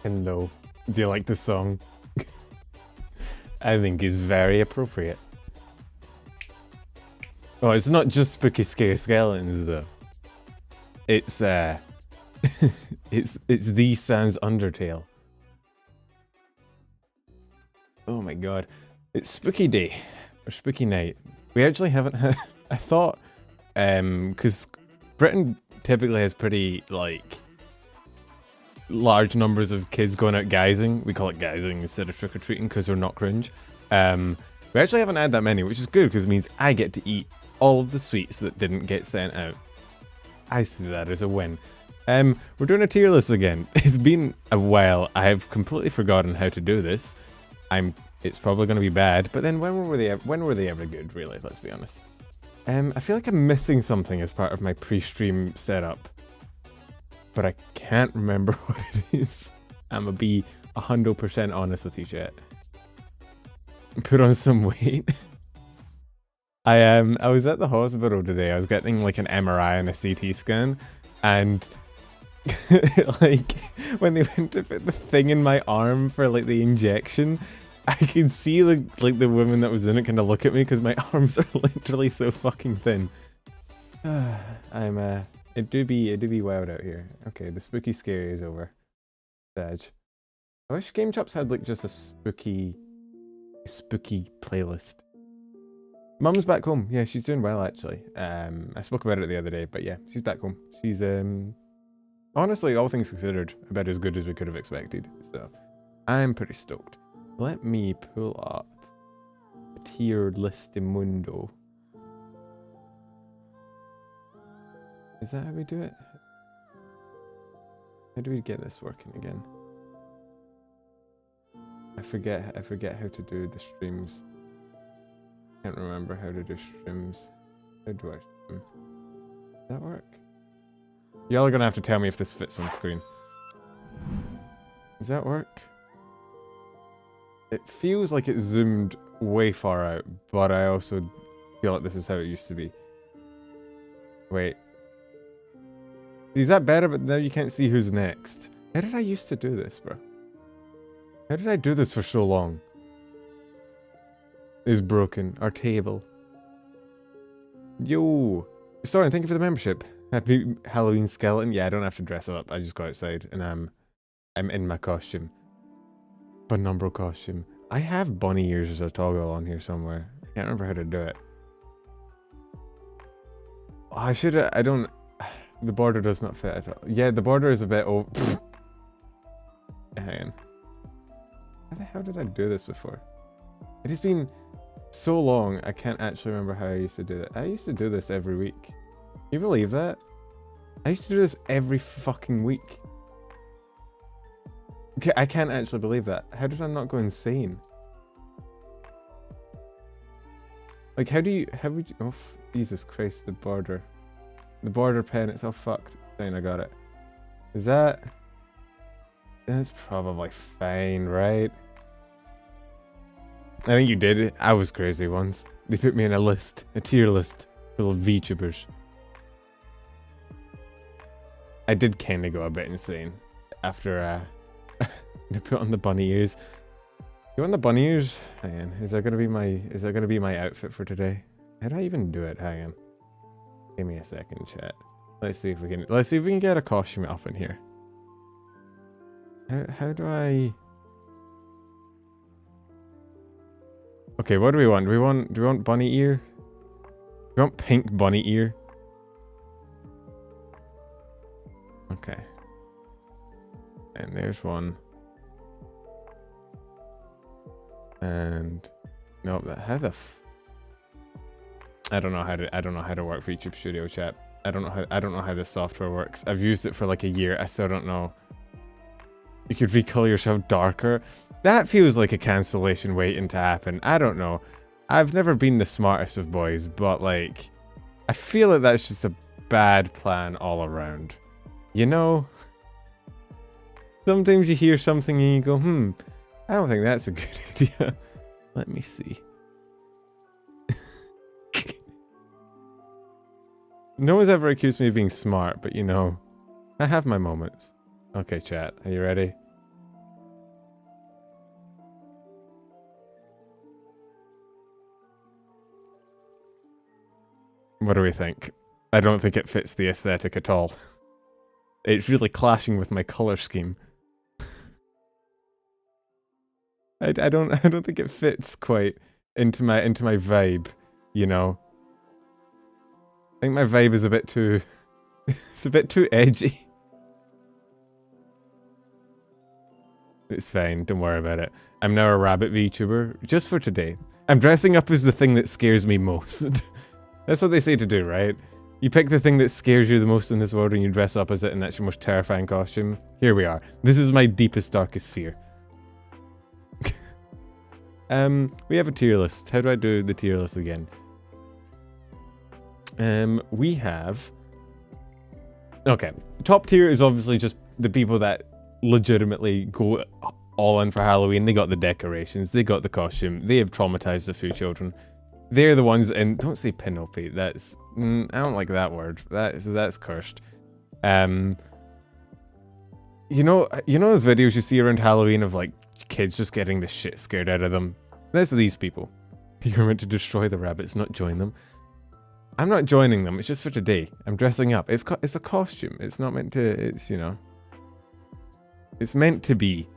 Endou. Do you like the song? I think it's very appropriate. Oh, it's not just spooky scary skeletons though. It's it's the Sans Undertale. Oh my god. It's spooky day. Or spooky night. We actually haven't had I thought because Britain typically has pretty like large numbers of kids going out guising. We call it guising instead of trick-or-treating because we're not cringe. We actually haven't had that many, which is good because it means I get to eat all of the sweets that didn't get sent out. I see that as a win. We're doing a tier list again. It's been a while. I have completely forgotten how to do this. It's probably going to be bad, but then when were they ever good, really? Let's be honest. I feel like I'm missing something as part of my pre-stream setup, but I can't remember what it is. I'm gonna be 100% honest with you, chat. Put on some weight. I was at the hospital today. I was getting like an MRI and a CT scan, and like when they went to put the thing in my arm for like the injection, I could see the woman that was in it kind of look at me because my arms are literally so fucking thin. It do be wild out here. Okay, the spooky scary is over. Sad. I wish Game Chops had like just a spooky playlist. Mum's back home. Yeah, she's doing well actually. I spoke about it the other day, but yeah, she's back home. She's honestly, all things considered, about as good as we could have expected. So I'm pretty stoked. Let me pull up the tier listimundo. Is that how we do it? How do we get this working again? I forget how to do the streams. Can't remember how to do streams. How do I stream? Does that work? Y'all are gonna have to tell me if this fits on screen. Does that work? It feels like it zoomed way far out, but I also feel like this is how it used to be. Wait. Is that better? But now you can't see who's next. How did I used to do this, bro? How did I do this for so long? Is broken. Our table. Yo! Sorry, thank you for the membership. Happy Halloween skeleton. Yeah, I don't have to dress up. I just go outside and I'm in my costume. Penumbral costume. I have bunny ears as a toggle on here somewhere. I can't remember how to do it. Oh, I should have. I don't. The border does not fit at all. Yeah, the border is a bit over. Hang on. How the hell did I do this before? It has been so long, I can't actually remember how I used to do that. I used to do this every week. Can you believe that? I used to do this every fucking week. Okay, I can't actually believe that. How did I not go insane? Like, how would you, oh, Jesus Christ, the border pen, it's all fucked. Fine, I got it. Is that, that's probably fine, right? I think you did it. I was crazy once. They put me in a tier list full of VTubers. I did kind of go a bit insane after I put on the bunny ears. You want the bunny ears? Hang on. Is that gonna be my outfit for today? How do I even do it? Hang on. Give me a second, chat. Let's see if we can get a costume up in here. How do I? Okay, what do we want? Do we want bunny ear? Do we want pink bunny ear? Okay. And there's one. And nope, how the I don't know how to work VTube Studio, chat. I don't know how this software works. I've used it for like a year. I still don't know. You could recolor yourself darker. That feels like a cancellation waiting to happen. I don't know. I've never been the smartest of boys, but like, I feel like that's just a bad plan all around. You know? Sometimes you hear something and you go, I don't think that's a good idea. Let me see. No one's ever accused me of being smart, but you know, I have my moments. Okay, chat, are you ready? What do we think? I don't think it fits the aesthetic at all. It's really clashing with my color scheme. I don't think it fits quite into my vibe, you know. I think my vibe is a bit too it's a bit too edgy. It's fine, don't worry about it. I'm now a rabbit VTuber, just for today. I'm dressing up as the thing that scares me most. That's what they say to do, right? You pick the thing that scares you the most in this world and you dress up as it, and that's your most terrifying costume. Here we are. This is my deepest, darkest fear. We have a tier list. How do I do the tier list again? We have... Okay, top tier is obviously just the people that legitimately go all in for Halloween. They got the decorations, they got the costume, they have traumatized a few children. They're the ones, and don't say Pinopy, that's... I don't like that word. That's cursed. You know those videos you see around Halloween of like kids just getting the shit scared out of them? That's these people. You're meant to destroy the rabbits, not join them. I'm not joining them, it's just for today. I'm dressing up. It's a costume. It's not meant to, it's, you know. It's meant to be.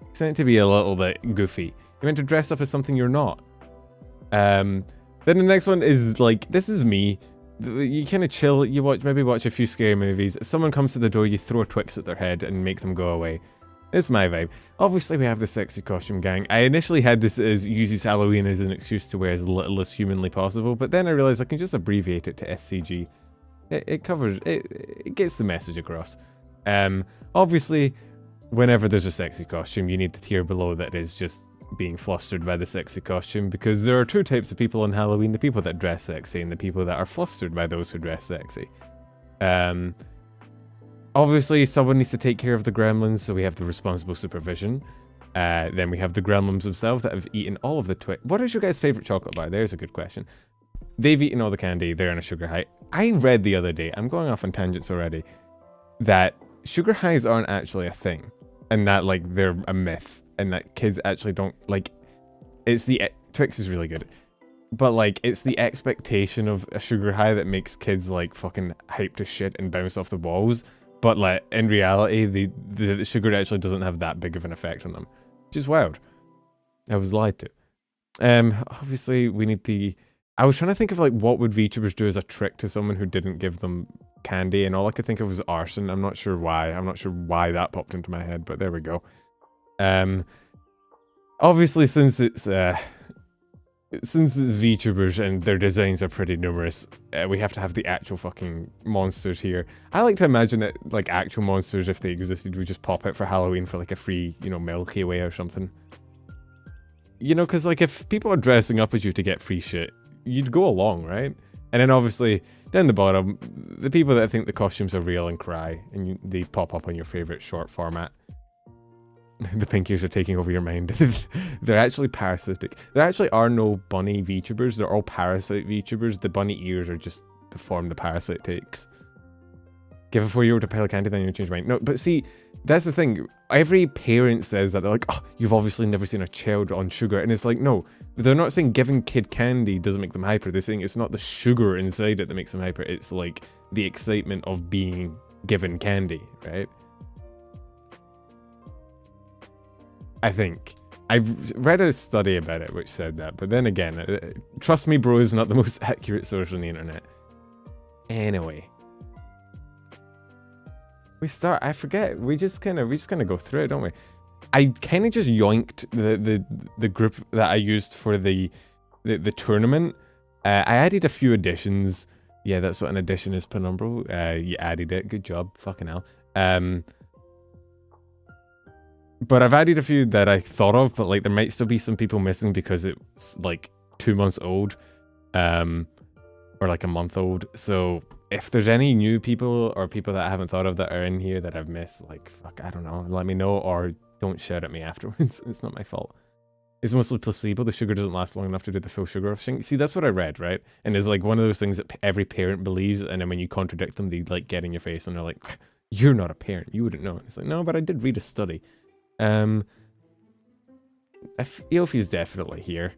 It's meant to be a little bit goofy. You're meant to dress up as something you're not. Then the next one is like, this is me. You kind of chill, you maybe watch a few scary movies. If someone comes to the door, you throw a Twix at their head and make them go away. It's my vibe. Obviously, we have the sexy costume gang. I initially had this as uses Halloween as an excuse to wear as little as humanly possible, but then I realized I can just abbreviate it to SCG. It covers, it gets the message across. Obviously, whenever there's a sexy costume, you need the tier below that is just being flustered by the sexy costume, because there are two types of people on Halloween: the people that dress sexy and the people that are flustered by those who dress sexy. Obviously someone needs to take care of the gremlins, so we have the responsible supervision. Then we have the gremlins themselves that have eaten all of the Twix. What is your guys' favorite chocolate bar? There's a good question. They've eaten all the candy, they're on a sugar high. I read the other day, I'm going off on tangents already, that sugar highs aren't actually a thing, and that like they're a myth, and that kids actually don't like. It's the Twix is really good, but like it's the expectation of a sugar high that makes kids like fucking hype to shit and bounce off the walls. But like in reality, the sugar actually doesn't have that big of an effect on them, which is wild. I was lied to. Obviously we need the. I was trying to think of like what would VTubers do as a trick to someone who didn't give them candy, and all I could think of was arson. I'm not sure why. I'm not sure why that popped into my head, but there we go. Obviously, since it's VTubers and their designs are pretty numerous, we have to have the actual fucking monsters here. I like to imagine that like actual monsters, if they existed, would just pop out for Halloween for like a free, you know, Milky Way or something. You know, because like if people are dressing up as you to get free shit, you'd go along, right? And then obviously down the bottom, the people that think the costumes are real and cry, and they pop up on your favorite short format. The pinkies are taking over your mind. They're actually parasitic. There actually are no bunny VTubers. They're all parasite VTubers. The bunny ears are just the form the parasite takes. Give a 4-year-old a pile of candy, then you'll change your mind. No, but see, that's the thing. Every parent says that. They're like, oh, you've obviously never seen a child on sugar. And it's like, no, they're not saying giving kid candy doesn't make them hyper. They're saying it's not the sugar inside it that makes them hyper. It's like the excitement of being given candy, right? I think. I've read a study about it which said that, but then again, trust me bro is not the most accurate source on the internet. Anyway. We start, I forget, we just kind of go through it, don't we? I kind of just yoinked the group that I used for the tournament. I added a few additions. Yeah, that's what an addition is, Penumbral. You added it, good job, fucking hell. But I've added a few that I thought of, but like there might still be some people missing because it's like 2 months old, or like a month old. So if there's any new people or people that I haven't thought of that are in here that I've missed, like fuck, I don't know, let me know or don't shout at me afterwards. It's not my fault. It's mostly placebo. The sugar doesn't last long enough to do the full sugar rushing. See, that's what I read, right? And it's like one of those things that every parent believes, and then when you contradict them, they like get in your face and they're like, "You're not a parent. You wouldn't know." It's like, no, but I did read a study. Eofi's definitely here.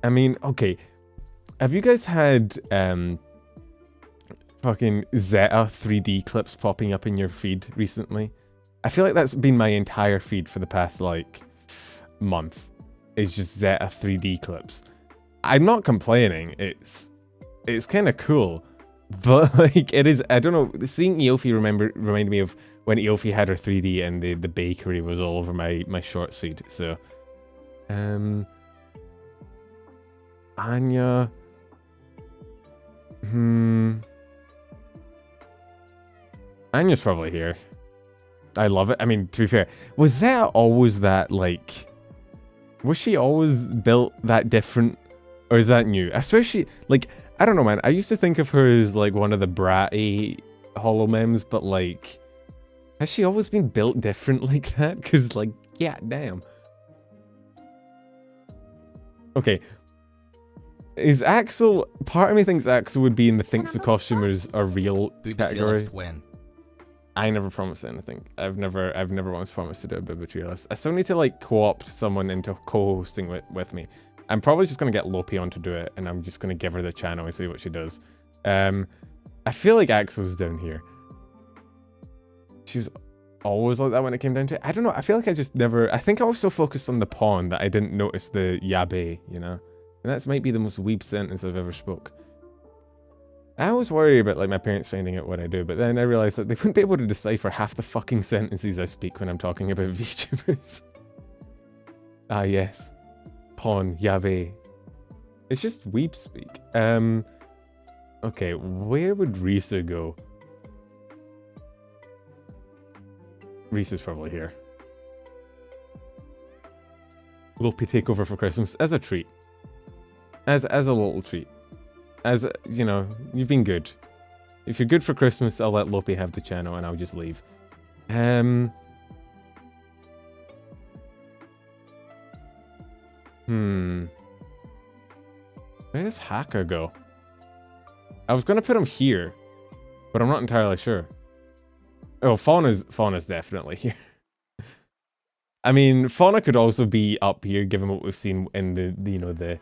I mean, okay. Have you guys had fucking Zeta 3D clips popping up in your feed recently? I feel like that's been my entire feed for the past like month. It's just Zeta 3D clips. I'm not complaining. It's kind of cool, but like it is. I don't know. Seeing Eofi reminded me of when Eofi had her 3D and the bakery was all over my shorts feed. So, Anya. Anya's probably here. I love it. I mean, to be fair, was that always that, like... Was she always built that different? Or is that new? Especially, like, I don't know, man. I used to think of her as, like, one of the bratty holomems, but, like... Has she always been built different like that? Because, like, yeah, damn. Okay. Is Axel... Part of me thinks Axel would be in the thinks the costumers are real category. When? I never promised anything. I've never once promised to do a Bibliotarialist. I still need to like co-opt someone into co-hosting with me. I'm probably just gonna get Lopi on to do it, and I'm just gonna give her the channel and see what she does. I feel like Axel's down here. She was always like that when it came down to it. I don't know. I feel like I just never. I think I was so focused on the pawn that I didn't notice the yabe. You know, and that might be the most weeb sentence I've ever spoke. I always worry about like my parents finding out what I do, but then I realized that they wouldn't be able to decipher half the fucking sentences I speak when I'm talking about VTubers. Ah yes. Pawn, Yave. It's just weeb speak. Okay, where would Risa go? Risa's probably here. Lopi take over for Christmas as a treat. As a little treat. As, you know, you've been good. If you're good for Christmas, I'll let Lopi have the channel and I'll just leave. Where does Haka go? I was gonna put him here, but I'm not entirely sure. Oh, Fauna's definitely here. I mean, Fauna could also be up here, given what we've seen in the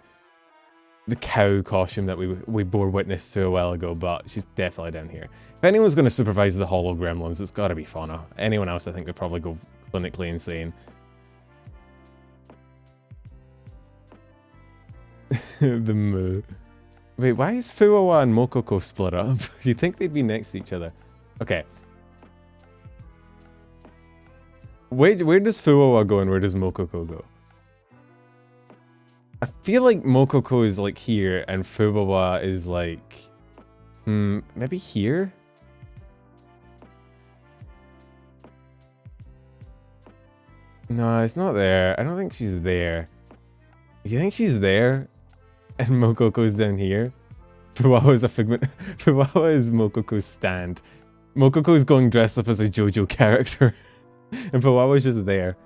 cow costume that we bore witness to a while ago, but she's definitely down here. If anyone's going to supervise the holo gremlins, it's got to be Fauna. Anyone else, I think, would probably go clinically insane. The moo. Wait, why is Fuawa and Mokoko split up? Do you think they'd be next to each other? Okay. Where does Fuawa go and where does Mokoko go? I feel like Mokoko is like here and Fuawa is like... maybe here? No, it's not there. I don't think she's there. You think she's there? And Mokoko's down here? Fuawa is a figment... Fuawa is Mokoko's stand. Mokoko's going dressed up as a JoJo character. And Fuawa's just there.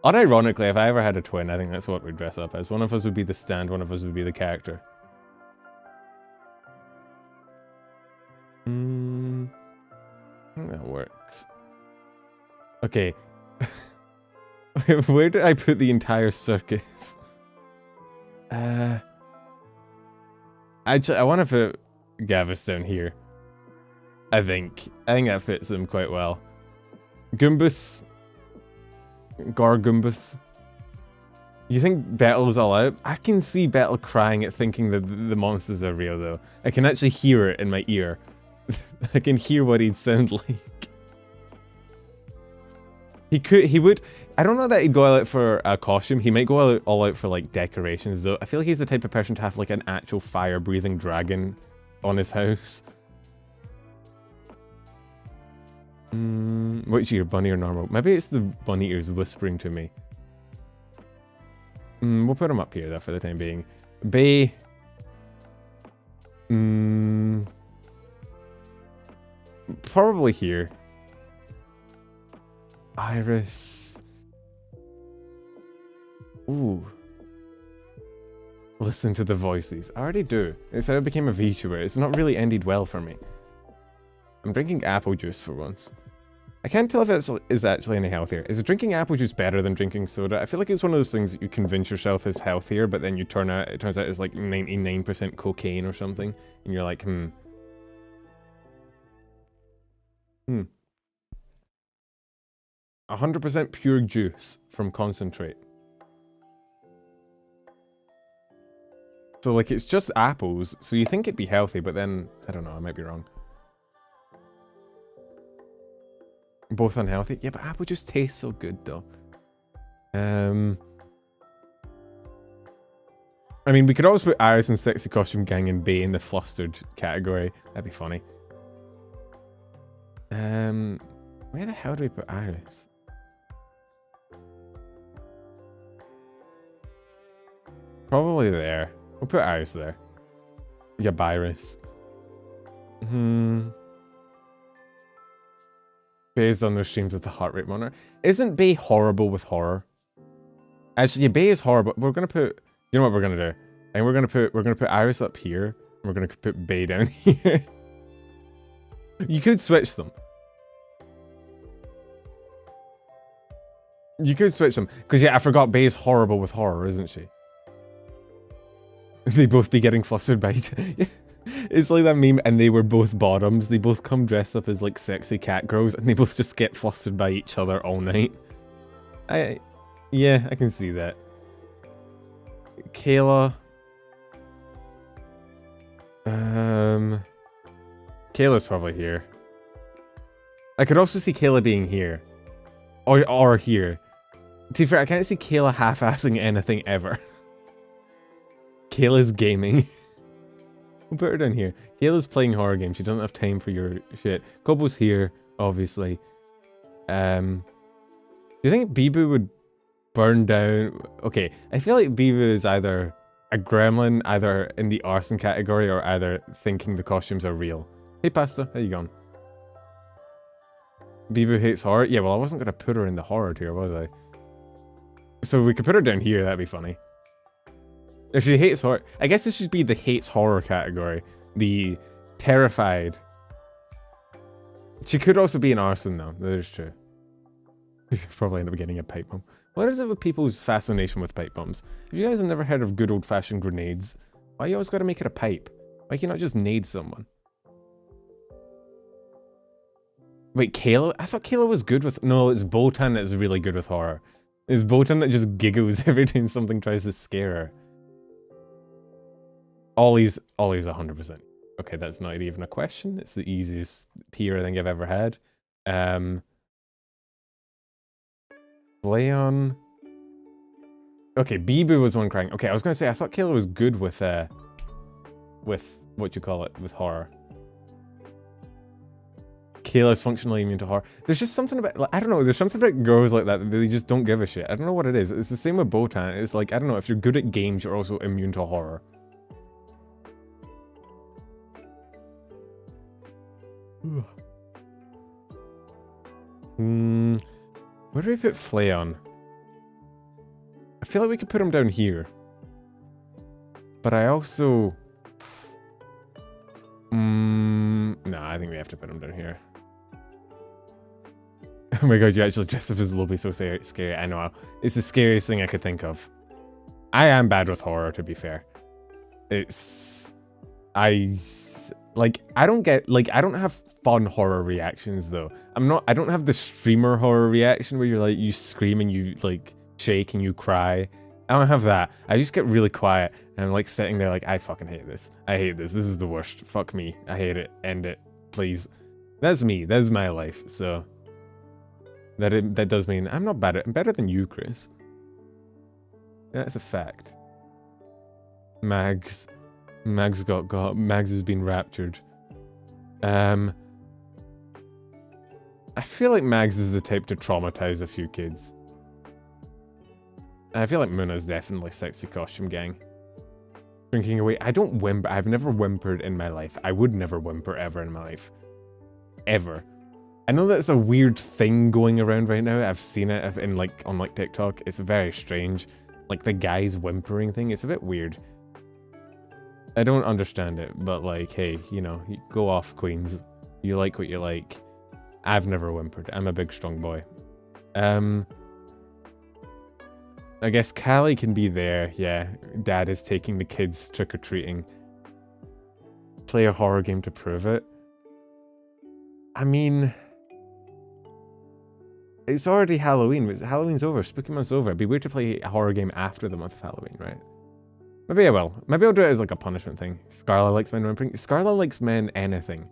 Unironically, if I ever had a twin, I think that's what we'd dress up as. One of us would be the stand, one of us would be the character. I think that works. Okay. Where did I put the entire circus? Actually, I want to put Gavis down here. I think that fits him quite well. Goombus. Gargumbus. You think Bettle's all out? I can see Bettle crying at thinking that the monsters are real, though. I can actually hear it in my ear. I can hear what he'd sound like. He would... I don't know that he'd go all out for a costume. He might go all out for, like, decorations, though. I feel like he's the type of person to have, like, an actual fire-breathing dragon on his house. Which ear, bunny or normal? Maybe it's the bunny ears whispering to me. We'll put him up here, though, for the time being. Bay. Probably here. Iris. Ooh. Listen to the voices. I already do. It's how I became a VTuber. It's not really ended well for me. I'm drinking apple juice for once. I can't tell if it is actually any healthier. Is drinking apple juice better than drinking soda? I feel like it's one of those things that you convince yourself is healthier, but then it turns out it's like 99% cocaine or something, and you're like, 100% pure juice from concentrate. So like it's just apples, so you think it'd be healthy, but then, I don't know, I might be wrong. Both unhealthy? Yeah, but apple juice tastes so good though. I mean, we could always put Iris and Sexy Costume Gang and Bay in the flustered category. That'd be funny. Where the hell do we put Iris? Probably there. We'll put Iris there. Yeah, Iris. Bay's on those streams with the heart rate monitor. Isn't Bay horrible with horror? Actually, yeah, Bay is horrible. We're gonna put. You know what we're gonna do? And we're gonna put Iris up here. And we're gonna put Bay down here. You could switch them. You could switch them. Because yeah, I forgot Bay is horrible with horror, isn't she? They both be getting flustered by each other. It's like that meme, and they were both bottoms. They both come dressed up as like sexy cat girls, and they both just get flustered by each other all night. Yeah, I can see that. Kayla. Kayla's probably here. I could also see Kayla being here. Or here. To be fair, I can't see Kayla half-assing anything ever. Kayla's gaming. We'll put her down here. Kayla's playing horror games. She doesn't have time for your shit. Kobo's here, obviously. Do you think Bibu would burn down? Okay, I feel like Bibu is either a gremlin, either in the arson category, or either thinking the costumes are real. Hey, Pasta, how you going? Bibu hates horror? Yeah, well, I wasn't going to put her in the horror tier, was I? So we could put her down here, that'd be funny. If she hates horror, I guess this should be the hates horror category. The terrified. She could also be an arson though, that is true. She'll probably end up getting a pipe bomb. What is it with people's fascination with pipe bombs? If you guys have never heard of good old fashioned grenades, why you always gotta make it a pipe? Why can you not just nade someone? Wait, Kayla? I thought Kayla was good with... No, it's Botan that's really good with horror. It's Botan that just giggles every time something tries to scare her. Ollie's 100%. Okay, that's not even a question. It's the easiest tier I think I've ever had. Leon. Okay, Bibu was one crying. Okay, I was gonna say I thought Kayla was good with what you call it, with horror. Kayla's functionally immune to horror. There's just something about, like, I don't know, there's something about girls like that they just don't give a shit. I don't know what it is. It's the same with Botan. It's like, I don't know, if you're good at games, you're also immune to horror. Where do we put Flayon? I feel like we could put him down here. But I also... no, I think we have to put him down here. Oh my god, you actually dressed up as Lobby, so scary. I know. It's the scariest thing I could think of. I am bad with horror, to be fair. It's... I don't get, I don't have fun horror reactions, though. I don't have the streamer horror reaction where you're like, you scream and you, shake and you cry. I don't have that. I just get really quiet and I'm, sitting there I fucking hate this. I hate this. This is the worst. Fuck me. I hate it. End it. Please. That's me. That's my life. So, that does mean I'm not better. I'm better than you, Chris. That's a fact. Mags has been raptured. I feel like Mags is the type to traumatize a few kids. I feel like Muna's definitely Sexy Costume Gang. Drinking away. I don't whimper. I've never whimpered in my life. I would never whimper ever in my life. Ever. I know that's a weird thing going around right now. I've seen it in on TikTok. It's very strange. The guys whimpering thing. It's a bit weird. I don't understand it, but hey, you go off, queens. You like what you like. I've never whimpered. I'm a big, strong boy. I guess Callie can be there. Yeah, Dad is taking the kids trick-or-treating. Play a horror game to prove it. I mean, it's already Halloween. Halloween's over. Spooky month's over. It'd be weird to play a horror game after the month of Halloween, right? Maybe I will. Maybe I'll do it as like a punishment thing. Scarla likes men whimpering. Scarla likes men anything.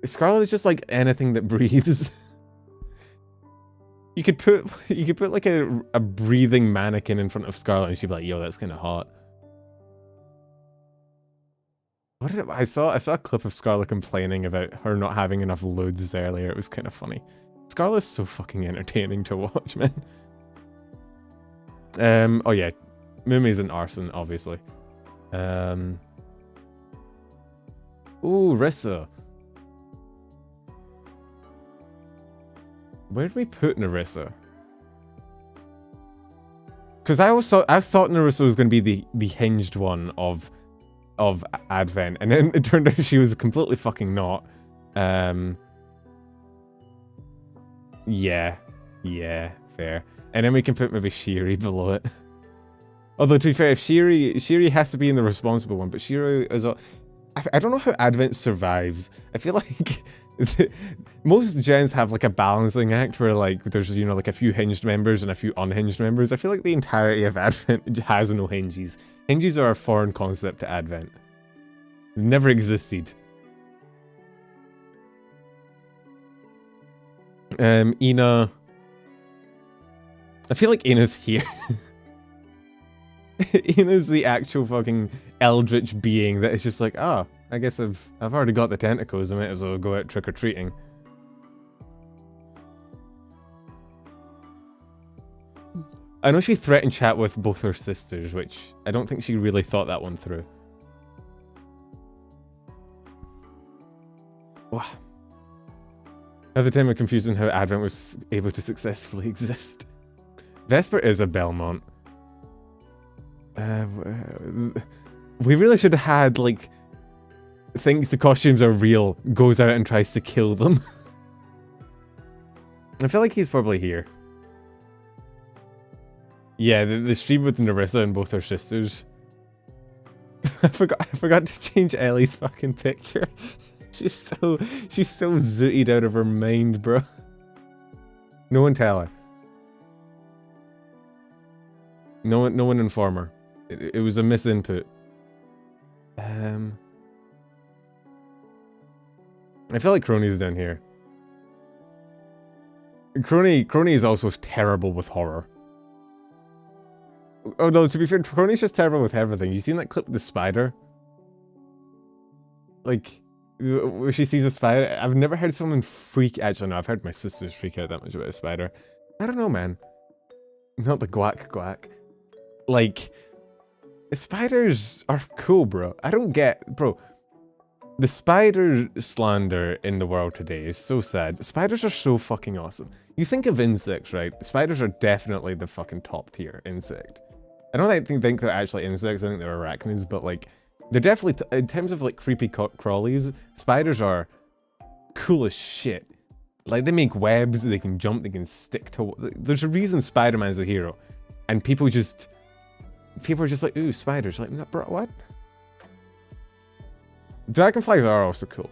Scarla is just like anything that breathes. You could put like a breathing mannequin in front of Scarlet and she'd be like, yo, that's kind of hot. What did I saw a clip of Scarlet complaining about her not having enough loads earlier. It was kind of funny. Scarlet's so fucking entertaining to watch, man. Oh yeah, Mumi's an arson, obviously. Ooh, Rissa. Where do we put Narissa? Because I thought Narissa was going to be the hinged one of Advent, and then it turned out she was completely fucking not. Yeah, fair. And then we can put maybe Shiori below it. Although to be fair, if Shiori has to be in the responsible one, but Shiori is I don't know how Advent survives. I feel like most gens have like a balancing act where like there's, you know, like a few hinged members and a few unhinged members. I feel like the entirety of Advent has no hinges. Hinges are a foreign concept to Advent. They've never existed. Ina. I feel like Ina's here. Ina's the actual fucking eldritch being that is just like, oh, I guess I've already got the tentacles, I might as well go out trick-or-treating. I know she threatened chat with both her sisters, which I don't think she really thought that one through. Wow. At the time I'm confused on how Advent was able to successfully exist. Vesper is a Belmont. We really should have had, like, thinks the costumes are real, goes out and tries to kill them. I feel like he's probably here. Yeah, the stream with Narissa and both her sisters. I forgot to change Ellie's fucking picture. She's so zooted out of her mind, bro. No one tell her. No one inform her. It was a misinput. I feel like Crony's down here. Crony is also terrible with horror. Oh no, to be fair, Crony's just terrible with everything. You seen that clip with the spider? Like, where she sees a spider? I've never heard someone freak... Actually, no, I've heard my sisters freak out that much about a spider. I don't know, man. Not the guac. Like, spiders are cool, bro. I don't get... Bro, the spider slander in the world today is so sad. Spiders are so fucking awesome. You think of insects, right? Spiders are definitely the fucking top tier insect. I don't think they're actually insects, I think they're arachnids, but like, they're definitely, in terms of like creepy crawlies, spiders are cool as shit. Like, they make webs, they can jump, they can stick to... There's a reason Spider-Man's a hero. And people are just like, ooh, spiders. Like, no, bro, what? Dragonflies are also cool.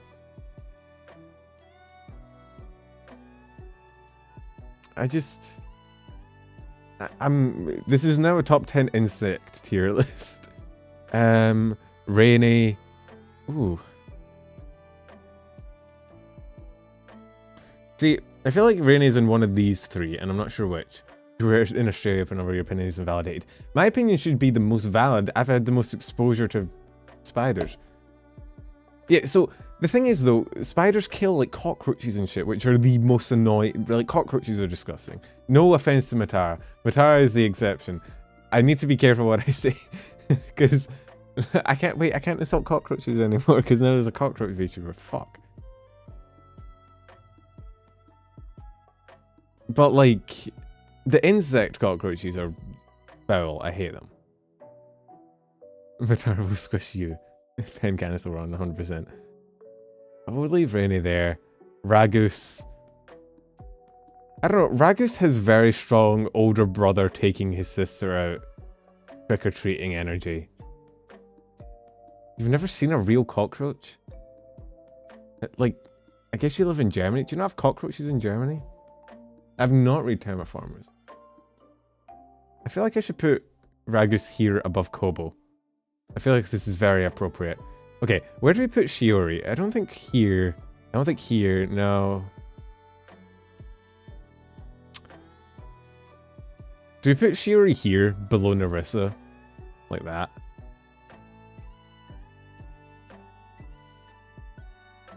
This is now a top 10 insect tier list. Rainy. Ooh. See, I feel like Rainy's in one of these three, and I'm not sure which. We're in Australia, but your opinion is invalidated. My opinion should be the most valid. I've had the most exposure to spiders. Yeah, so the thing is though, spiders kill like cockroaches and shit, which are the most annoying. Like, cockroaches are disgusting. No offense to Matara. Matara is the exception. I need to be careful what I say, because I can't insult cockroaches anymore, because now there's a cockroach VTuber. Fuck. But like, the insect cockroaches are foul. I hate them. Matara will squish you. Pen canister on 100%. I would leave Rainy there. Ragus. I don't know. Ragus has very strong older brother taking his sister out trick-or-treating energy. You've never seen a real cockroach? Like, I guess you live in Germany. Do you not have cockroaches in Germany? I've not read Terraformers. I feel like I should put Ragus here above Kobo. I feel like this is very appropriate. Okay, where do we put Shiori? I don't think here. I don't think here. No. Do we put Shiori here below Narissa? Like that?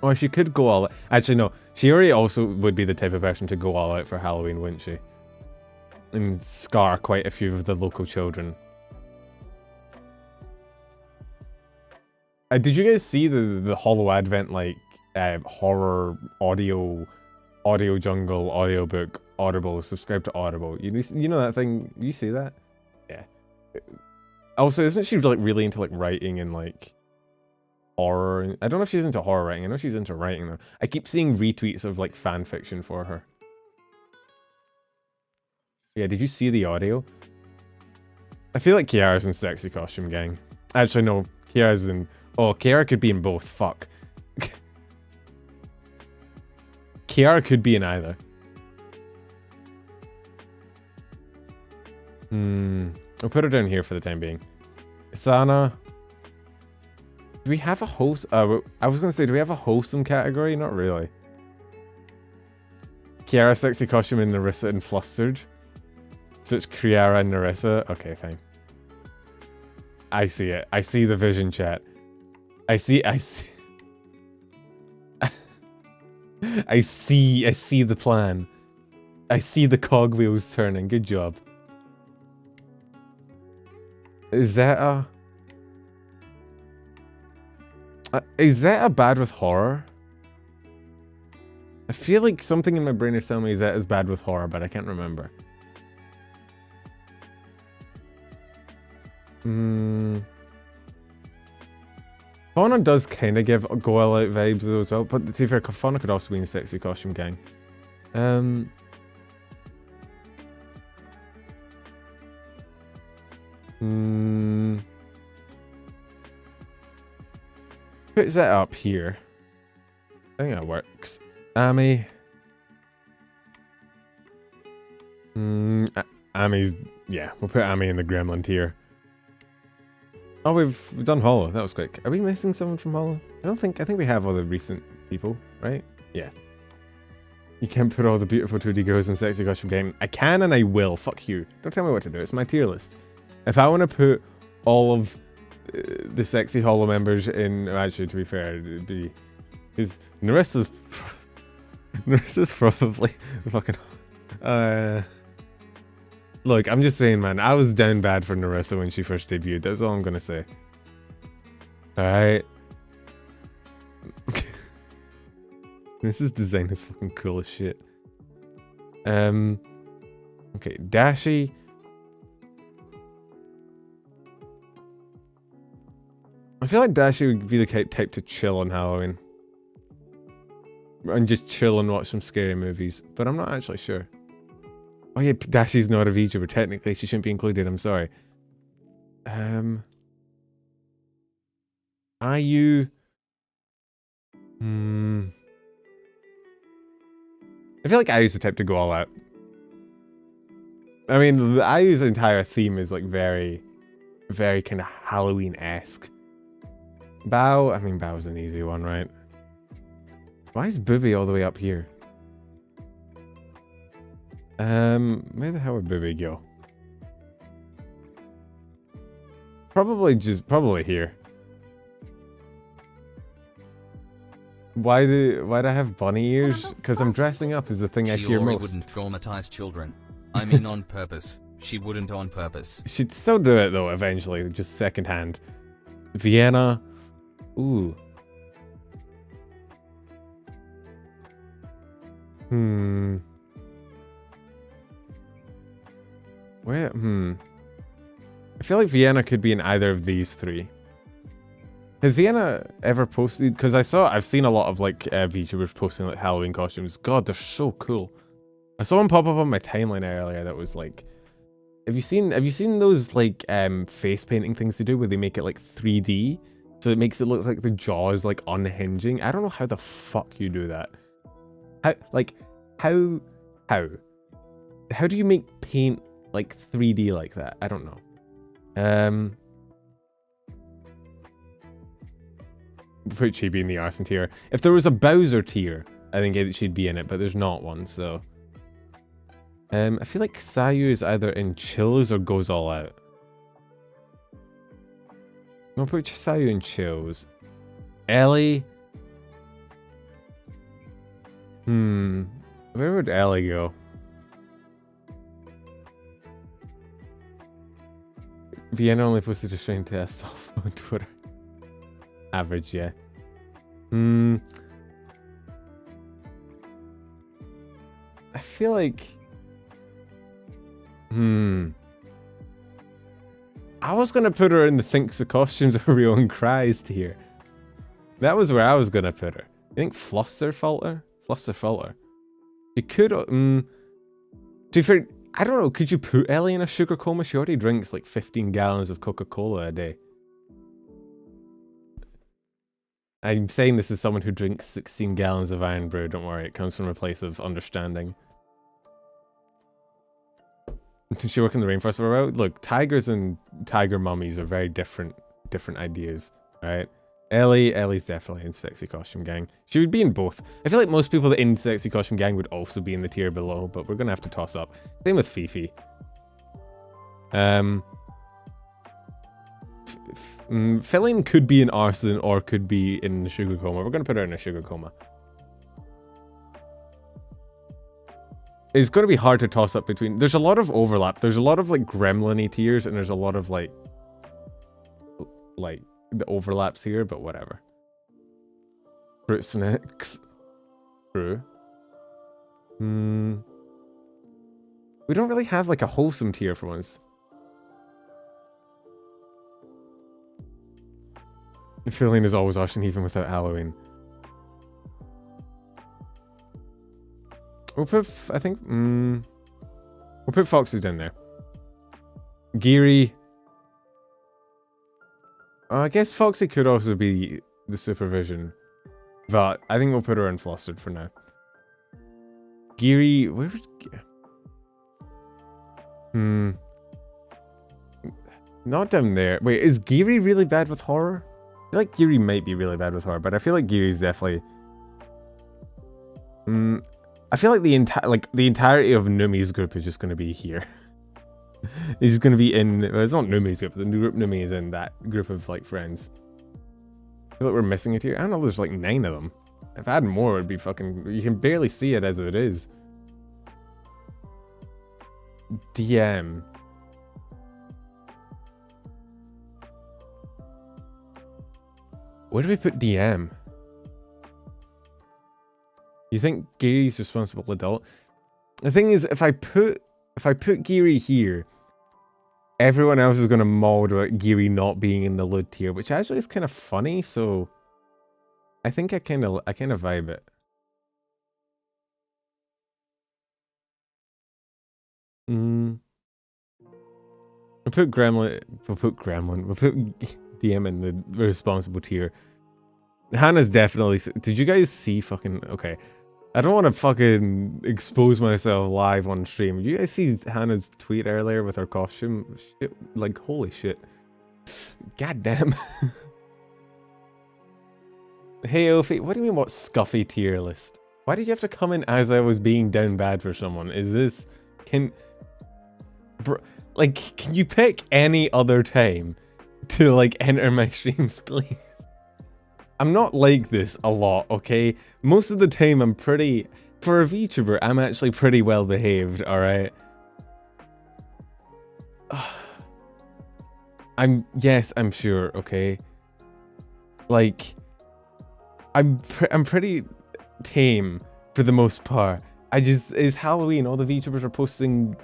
Oh, she could go all out. Actually, no. Shiori also would be the type of person to go all out for Halloween, wouldn't she? And scar quite a few of the local children. Did you guys see the Hollow Advent, like, horror audio jungle audiobook Audible? Subscribe to Audible. You know that thing? You see that? Yeah. Also, isn't she like really into like writing and like horror? I don't know if she's into horror writing. I know she's into writing though. I keep seeing retweets of like fan fiction for her. Yeah, did you see the audio? I feel like Kiara's in Sexy Costume Gang. Actually, no. Kiara's in... Oh, Kiara could be in both. Fuck. Kiara could be in either. I'll put her down here for the time being. Sana. Do we have a host? I was going to say, do we have a wholesome category? Not really. Kiara, Sexy Costume, and Narissa and Flustered. So it's Kiara and Narissa. Okay, fine. I see it. I see the vision, chat. I see. I see the plan. I see the cogwheels turning. Good job. Is that a bad with horror? I feel like something in my brain is telling me that is bad with horror, but I can't remember. Fauna does kind of give go all out vibes though as well, but to be fair, Fauna could also be in Sexy Costume Gang. Put that up here. I think that works. Ami. Ami's... Yeah, we'll put Ami in the Gremlin tier. Oh, we've done Hollow. That was quick. Are we missing someone from Hollow? I think we have all the recent people, right? Yeah. You can't put all the beautiful 2D girls in Sexy Costume Gang. I can and I will. Fuck you. Don't tell me what to do. It's my tier list. If I want to put all of the Sexy Hollow members in... Actually, to be fair, it'd be... Because Narissa's probably fucking... Look, I'm just saying, man. I was down bad for Narissa when she first debuted. That's all I'm gonna say. Alright. Narissa's design is fucking cool as shit. Okay, Dashi. I feel like Dashi would be the type to chill on Halloween. And just chill and watch some scary movies. But I'm not actually sure. Oh yeah, Dashi's not a VTuber. Technically, she shouldn't be included. I'm sorry. IU... I feel like IU's the type to go all out. I mean, the IU's entire theme is like very, very kind of Halloween-esque. Bao, I mean, Bao's an easy one, right? Why is Booby all the way up here? Where the hell would Booby go? Probably here. Why do I have bunny ears? Because I'm dressing up as the thing I fear Shiori most. wouldn't traumatize children. I mean on purpose. She wouldn't on purpose. She'd still do it though, eventually, just secondhand. Vienna. Ooh. Where? I feel like Vienna could be in either of these three. Has Vienna ever posted? Because I've seen a lot of like VTubers posting like Halloween costumes. God, they're so cool. I saw one pop up on my timeline earlier that was like, have you seen those like face painting things they do where they make it like 3D? So it makes it look like the jaw is like unhinging. I don't know how the fuck you do that. How do you make paint like 3D like that? I don't know. Put Chibi in the arson tier. If there was a Bowser tier, I think she'd be in it, but there's not one, so. I feel like Sayu is either in chills or goes all out. I'll put Sayu in chills. Ellie. Where would Ellie go? Vienna only posted a strain test off on Twitter. Average, yeah. I feel like... I was gonna put her in the thinks the costumes are real and cries tier. That was where I was gonna put her. I think Fluster Falter? She could... to be fair, I don't know, could you put Ellie in a sugar coma? She already drinks like 15 gallons of Coca-Cola a day. I'm saying this as someone who drinks 16 gallons of Iron Brew. Don't worry, it comes from a place of understanding. Did she work in the rainforest for a while? Look, tigers and tiger mummies are very different ideas, right? Ellie's definitely in Sexy Costume Gang. She would be in both. I feel like most people that in Sexy Costume Gang would also be in the tier below, but we're gonna have to toss up. Same with Fifi. Filling could be in arson or could be in the sugar coma. We're gonna put her in a sugar coma. It's gonna be hard to toss up between. There's a lot of overlap. There's a lot of like gremlin-y tiers, and there's a lot of like the overlaps here, but whatever. Fruit snacks. True. We don't really have like a wholesome tier for once. Filling is always arson even without Halloween. We'll put, I think, we'll put Foxy down there. Geary. I guess Foxy could also be the supervision. But I think we'll put her in Flustered for now. Geary, where would... Not down there. Wait, is Geary really bad with horror? I feel like Geary might be really bad with horror, but I feel like Geary's definitely... I feel like the entirety of Numi's group is just going to be here. He's going to be in... Well, it's not Numi's group, the group Numi is in that group of, like, friends. I feel like we're missing it here. I don't know, there's like 9 of them. If I had more, it'd be fucking... You can barely see it as it is. DM. Where do we put DM? You think Gary's responsible adult? The thing is, if I put Geary here, everyone else is gonna maud about Geary not being in the loot tier, which actually is kind of funny. So, I think I kind of vibe it. We'll put Gremlin. We'll put DM in the responsible tier. Hannah's definitely. Did you guys see fucking? Okay. I don't want to fucking expose myself live on stream. You guys see Hannah's tweet earlier with her costume? Shit, like, holy shit. God damn. Hey, Ophi, what do you mean, what scuffy tier list? Why did you have to come in as I was being down bad for someone? Is this... Can you pick any other time to, like, enter my streams, please? I'm not like this a lot, okay? Most of the time I'm pretty... For a VTuber, I'm actually pretty well behaved, alright? Yes, I'm sure, okay? Like... I'm pretty tame for the most part. It's Halloween, all the VTubers are posting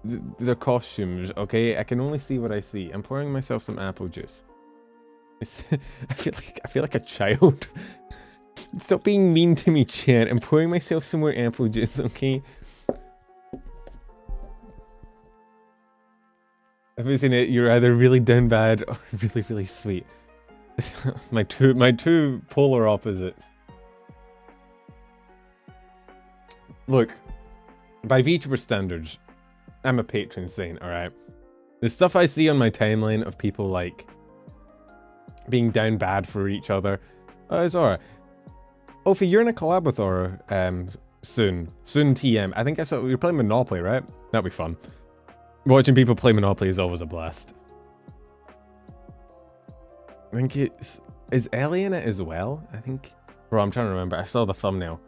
their costumes, okay? I can only see what I see. I'm pouring myself some apple juice. I feel like a child. Stop being mean to me, chat. I'm pouring myself some more apple juice, okay? I've been saying it, you're either really down bad or really, really sweet. my two polar opposites. Look, by VTuber standards, I'm a patron saint, alright? The stuff I see on my timeline of people, like, being down bad for each other, is alright. Ophi, you're in a collab with Aura, soon. Soon TM. I think I saw, you're playing Monopoly, right? That'd be fun. Watching people play Monopoly is always a blast. I think is Ellie in it as well? I think. Bro, I'm trying to remember. I saw the thumbnail.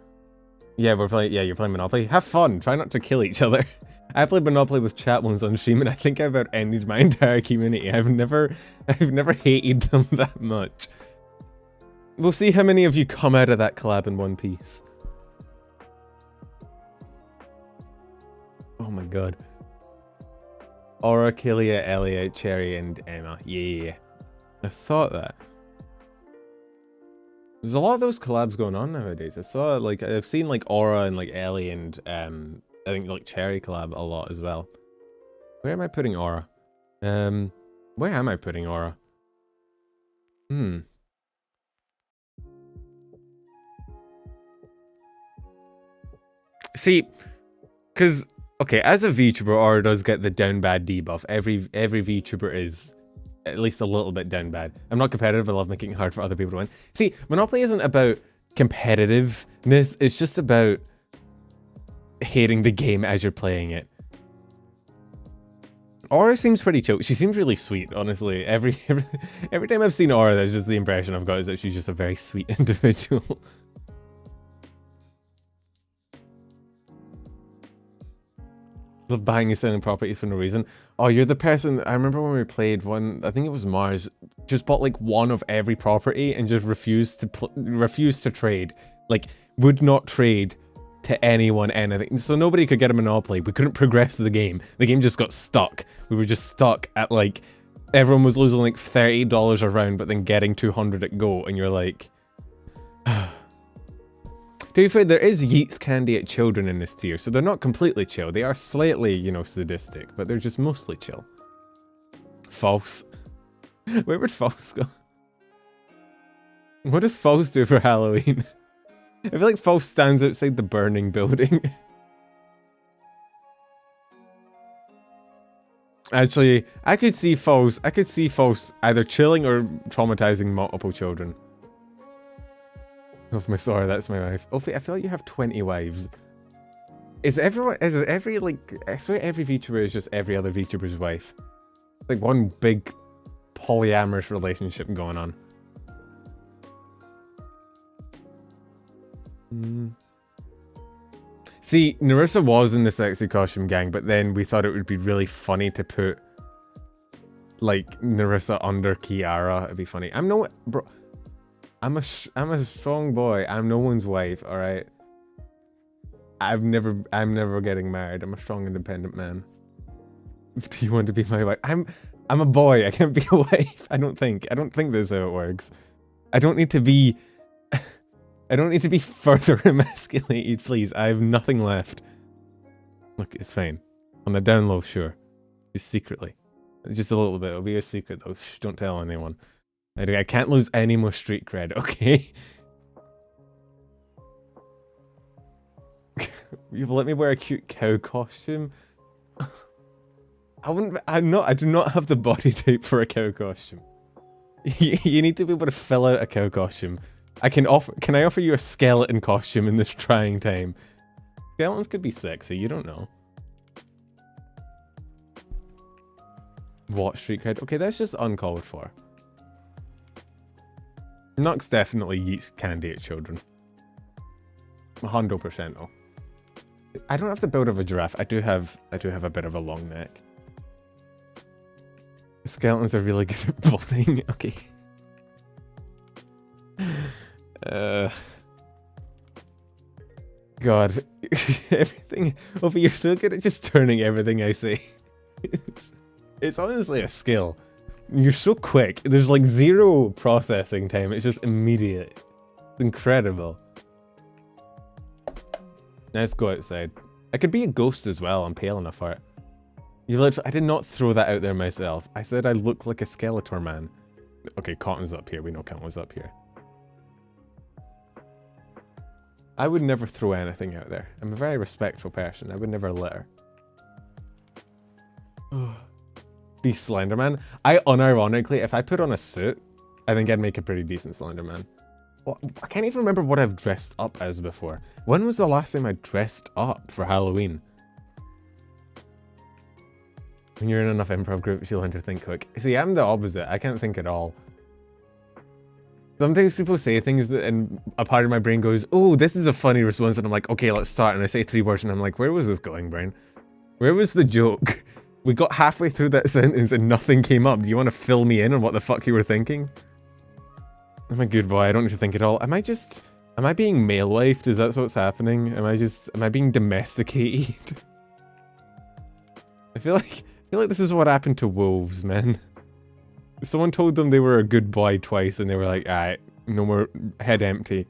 Yeah, you're playing Monopoly. Have fun. Try not to kill each other. I played Monopoly with chat once on stream, and I think I about ended my entire community. I've never hated them that much. We'll see how many of you come out of that collab in one piece. Oh my god. Aura, Killia, Elia, Cherry, and Emma. Yeah. I thought that. There's a lot of those collabs going on nowadays. I saw, like, I've seen, like, Aura and, like, Ellie and, I think, like, Cherry collab a lot as well. Where am I putting Aura? Where am I putting Aura? See, because, okay, as a VTuber, Aura does get the down bad debuff. Every VTuber is at least a little bit down bad. I'm not competitive, I love making it hard for other people to win. See, Monopoly isn't about competitiveness, it's just about hating the game as you're playing it. Aura seems pretty chill. She seems really sweet, honestly. Every time I've seen Aura, that's just the impression I've got, is that she's just a very sweet individual. Love buying and selling properties for no reason. Oh, you're the person, I remember when we played one, I think it was Mars, just bought like one of every property and just refused to trade. Like, would not trade to anyone anything. So nobody could get a Monopoly. We couldn't progress the game. The game just got stuck. We were just stuck at, like, everyone was losing like $30 a round, but then getting 200 at go, and you're like... To be fair, there is Yeats candy at children in this tier, so they're not completely chill. They are slightly, you know, sadistic, but they're just mostly chill. False. Where would False go? What does False do for Halloween? I feel like False stands outside the burning building. Actually, I could see False either chilling or traumatizing multiple children. Of my sorry, that's my wife. Oh, I feel like you have 20 wives. Is every, like, I swear every VTuber is just every other VTuber's wife. Like one big polyamorous relationship going on. See, Narissa was in the sexy costume gang, but then we thought it would be really funny to put, like, Narissa under Kiara. It'd be funny. Bro, I'm a strong boy. I'm no one's wife, alright? I'm never getting married. I'm a strong, independent man. Do you want to be my wife? I'm a boy. I can't be a wife. I don't think this is how it works. I don't need to be further emasculated, please. I have nothing left. Look, it's fine. On the down low, sure. Just secretly. Just a little bit. It'll be a secret though. Shh, don't tell anyone. I can't lose any more street cred, okay? You've let me wear a cute cow costume? I do not have the body type for a cow costume. You need to be able to fill out a cow costume. Can I offer you a skeleton costume in this trying time? Skeletons could be sexy, you don't know. What street cred? Okay, that's just uncalled for. Nux definitely eats candy at children. 100% though. I don't have the build of a giraffe. I do have a bit of a long neck. The skeletons are really good at boning. Okay. God. Everything. Oh, you're so good at just turning everything I say. It's honestly a skill. You're so quick. There's like zero processing time. It's just immediate. It's incredible. Let's go outside. I could be a ghost as well. I'm pale enough for it. You literally, I did not throw that out there myself. I said I look like a Skeletor man. Okay, Cotton's up here. We know Cotton was up here. I would never throw anything out there. I'm a very respectful person. I would never litter. Be Slenderman. I unironically, if I put on a suit, I think I'd make a pretty decent Slenderman. Well, I can't even remember what I've dressed up as before. When was the last time I dressed up for Halloween? When you're in enough improv groups, you'll learn to think quick. See, I'm the opposite. I can't think at all. Sometimes people say things that, and a part of my brain goes, oh, this is a funny response, and I'm like, okay, let's start. And I say 3 words, and I'm like, where was this going, brain? Where was the joke? We got halfway through that sentence, and nothing came up. Do you want to fill me in on what the fuck you were thinking? I'm a good boy. I don't need to think at all. Am I being male-wifed? Is that what's happening? Am I being domesticated? I feel like this is what happened to wolves, man. Someone told them they were a good boy twice, and they were like, alright, no more, head empty.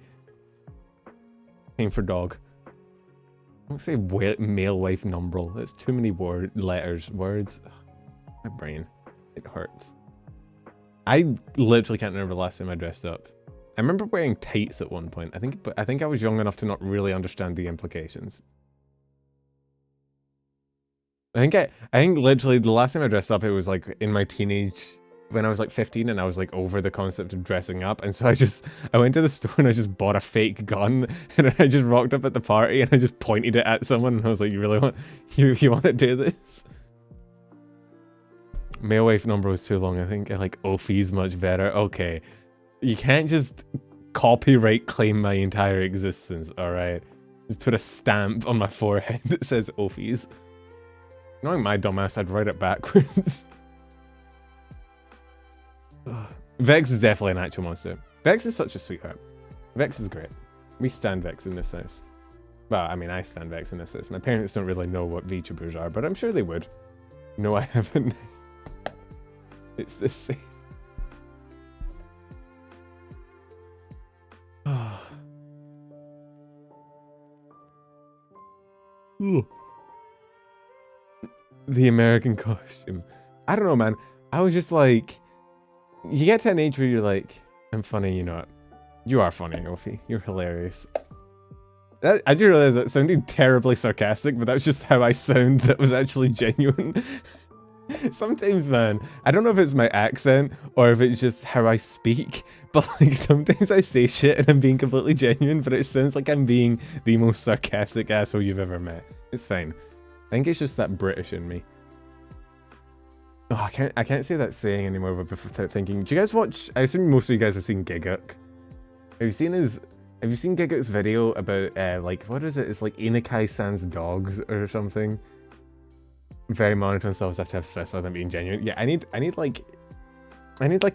Time for dog. I don't say male wife numberal. That's too many words. Ugh, my brain. It hurts. I literally can't remember the last time I dressed up. I remember wearing tights at one point. I think I was young enough to not really understand the implications. I think literally the last time I dressed up, it was like in my teenage, when I was like 15, and I was like over the concept of dressing up, and so I went to the store and I just bought a fake gun, and I just rocked up at the party and I just pointed it at someone, and I was like, you really want, you want to do this? Male wife number was too long. I think like Ophi's much better. Okay, you can't just copyright claim my entire existence, alright? Just put a stamp on my forehead that says Ophi's. Knowing my dumbass, I'd write it backwards. Vex is definitely an actual monster. Vex is such a sweetheart. Vex is great. We stand Vex in this house. Well, I mean, I stand Vex in this house. My parents don't really know what VTubers are, but I'm sure they would. No, I haven't. It's the same. The American costume. I don't know, man. I was just like, you get to an age where you're like, I'm funny, you know what? You are funny, Ophi. You're hilarious. I do realize that sounded terribly sarcastic, but that was just how I sound. That was actually genuine. Sometimes, man, I don't know if it's my accent or if it's just how I speak, but like sometimes I say shit and I'm being completely genuine, but it sounds like I'm being the most sarcastic asshole you've ever met. It's fine. I think it's just that British in me. Oh, I can't say that saying anymore without thinking. Do you guys watch? I assume most of you guys have seen Giguk. Have you seen Giguk's video about like, what is it? It's like Inakai-san's dogs or something. Very monotone stuff. I have to specify them being genuine. Yeah, I need like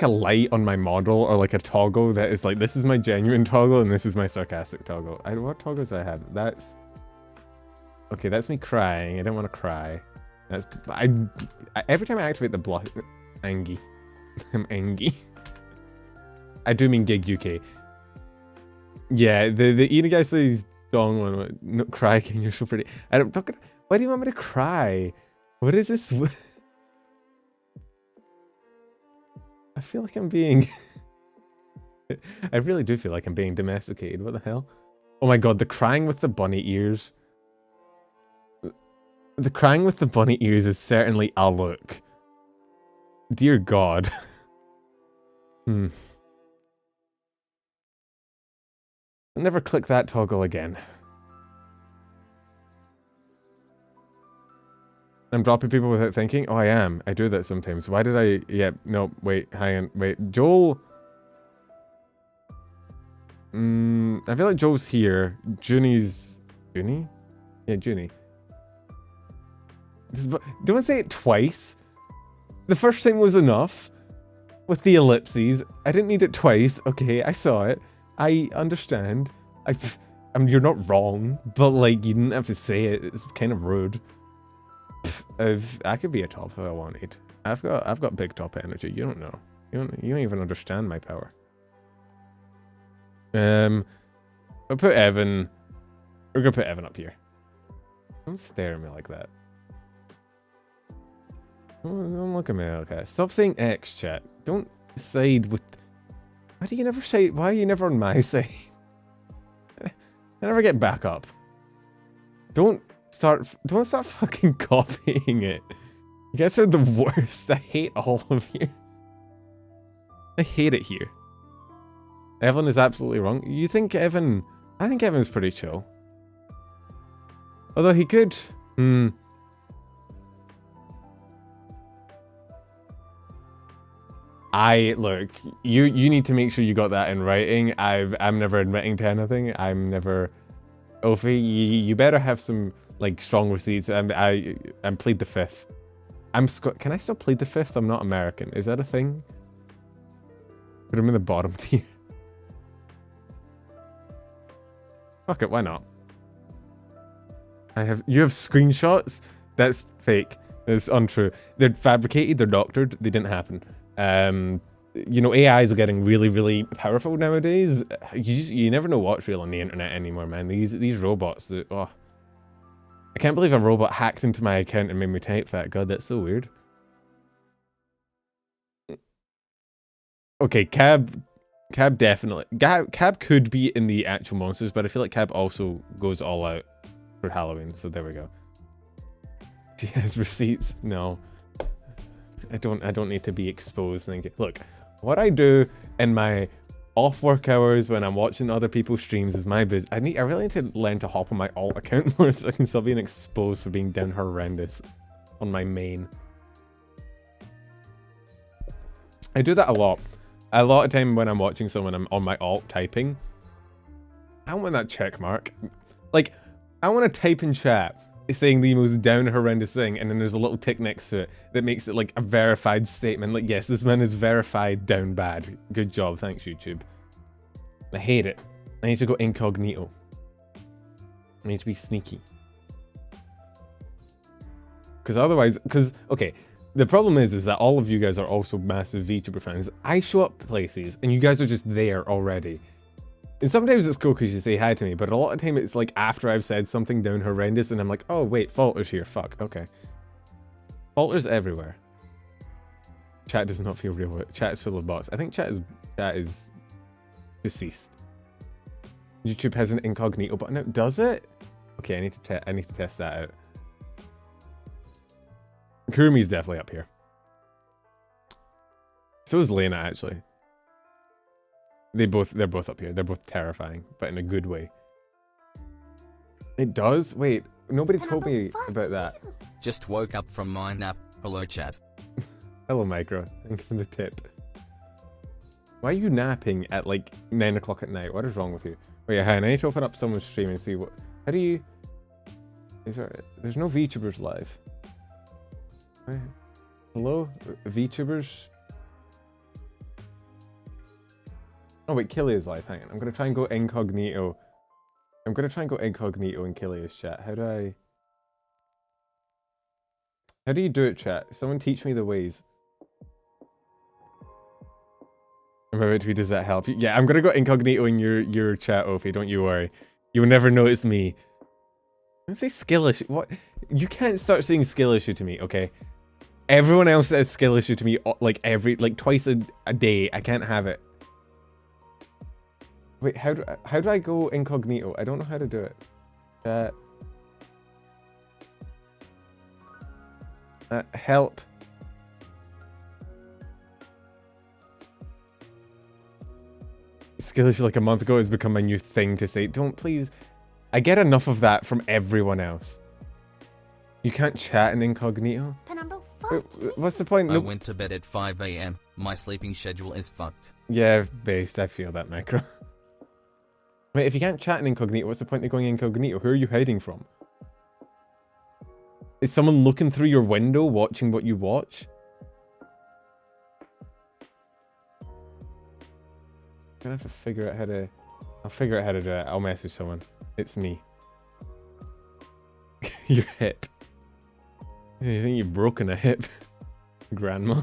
a light on my model, or like a toggle that is like, this is my genuine toggle and this is my sarcastic toggle. What toggles do I have? That's okay. That's me crying. I don't want to cry. That's every time I activate the block, Angie. I'm Angie. I do mean Gig UK. Yeah, the Inakai says dong one. No, cry, King. You're so pretty. I'm not gonna. Why do you want me to cry? What is this? I feel like I'm being... I really do feel like I'm being domesticated. What the hell? Oh my god, the crying with the bunny ears. The crying with the bunny ears is certainly a look. Dear god. I'll never click that toggle again. I'm dropping people without thinking? Oh, I am. I do that sometimes. Why did I... Yeah, no, wait, hang on. Wait, Joel... I feel like Joel's here. Junie's... Junie? Yeah, Junie. Don't say it twice. The first time was enough. With the ellipses. I didn't need it twice. Okay, I saw it. I understand. I mean, you're not wrong. But, like, you didn't have to say it. It's kind of rude. I could be a top if I wanted. I've got big top energy. You don't know. You don't even understand my power. I'll put Evan. We're gonna put Evan up here. Don't stare at me like that. Don't look at me like that. Stop saying X, chat. Don't side with. Why do you never say? Why are you never on my side? I never get back up. Don't start fucking copying it. You guys are the worst. I hate all of you. I hate it here. Evan is absolutely wrong. You think Evan... I think Evan's pretty chill. Although he could... Look, you need to make sure you got that in writing. I'm never admitting to anything. I'm never... Ophi, you better have some, like, strong receipts. I'm plead the fifth. Can I still plead the fifth? I'm not American. Is that a thing? Put him in the bottom tier. Fuck it, why not? You have screenshots? That's fake. It's untrue. They're fabricated, they're doctored, they didn't happen. You know, AIs are getting really, really powerful nowadays. You never know what's real on the internet anymore, man. These robots, oh. I can't believe a robot hacked into my account and made me type that. God, that's so weird. Okay, Cab definitely. Cab could be in the actual monsters, but I feel like Cab also goes all out for Halloween, so there we go. She has receipts? No. I don't need to be exposed. Look, what I do in my off work hours when I'm watching other people's streams is my biz. I really need to learn to hop on my alt account more so I can stop being exposed for being down horrendous on my main. I do that a lot. A lot of time when I'm watching someone, I'm on my alt typing. I want that check mark. Like, I want to type in chat saying the most down horrendous thing, and then there's a little tick next to it that makes it like a verified statement. Like, yes, this man is verified down bad. Good job, thanks YouTube. I hate it. I need to go incognito. I need to be sneaky. Because otherwise, okay, the problem is that all of you guys are also massive VTuber fans. I show up places and you guys are just there already. And sometimes it's cool because you say hi to me, but a lot of time it's like after I've said something down horrendous and I'm like, oh wait, Falter's here, fuck, okay. Falter's everywhere. Chat does not feel real. Chat is full of bots. I think chat is deceased. YouTube has an incognito button now. Does it? Okay, I need to test that out. Kurumi's definitely up here. So is Lena, actually. They're both up here. They're both terrifying, but in a good way. It does? Wait, nobody told me about that. Just woke up from my nap. Hello, chat. Hello, Micro. Thank you for the tip. Why are you napping at like 9 o'clock at night? What is wrong with you? Oh yeah, hi, I need to open up someone's stream and see what... How do you... There's no VTubers live. Hello? VTubers? Oh wait, Killia's live. Hang on. I'm gonna try and go incognito. I'm gonna try and go incognito in Killia's chat. How do you do it, chat? Someone teach me the ways. I'm about to be, does that help you? Yeah, I'm gonna go incognito in your chat, Ophi. Don't you worry. You will never notice me. Don't say skill issue. What? You can't start saying skill issue to me, okay? Everyone else says skill issue to me like twice a day. I can't have it. Wait, how do I go incognito? I don't know how to do it. Help. Skill issue like a month ago has become my new thing to say. Don't please. I get enough of that from everyone else. You can't chat in incognito. Wait, what's the point? I went to bed at 5 AM. My sleeping schedule is fucked. Yeah, based. I feel that, Micro. Wait, if you can't chat in incognito, what's the point of going incognito? Who are you hiding from? Is someone looking through your window watching what you watch? I'm gonna have to figure out how to... I'll figure out how to do it. I'll message someone. It's me. Your hip. You think you've broken a hip? Grandma.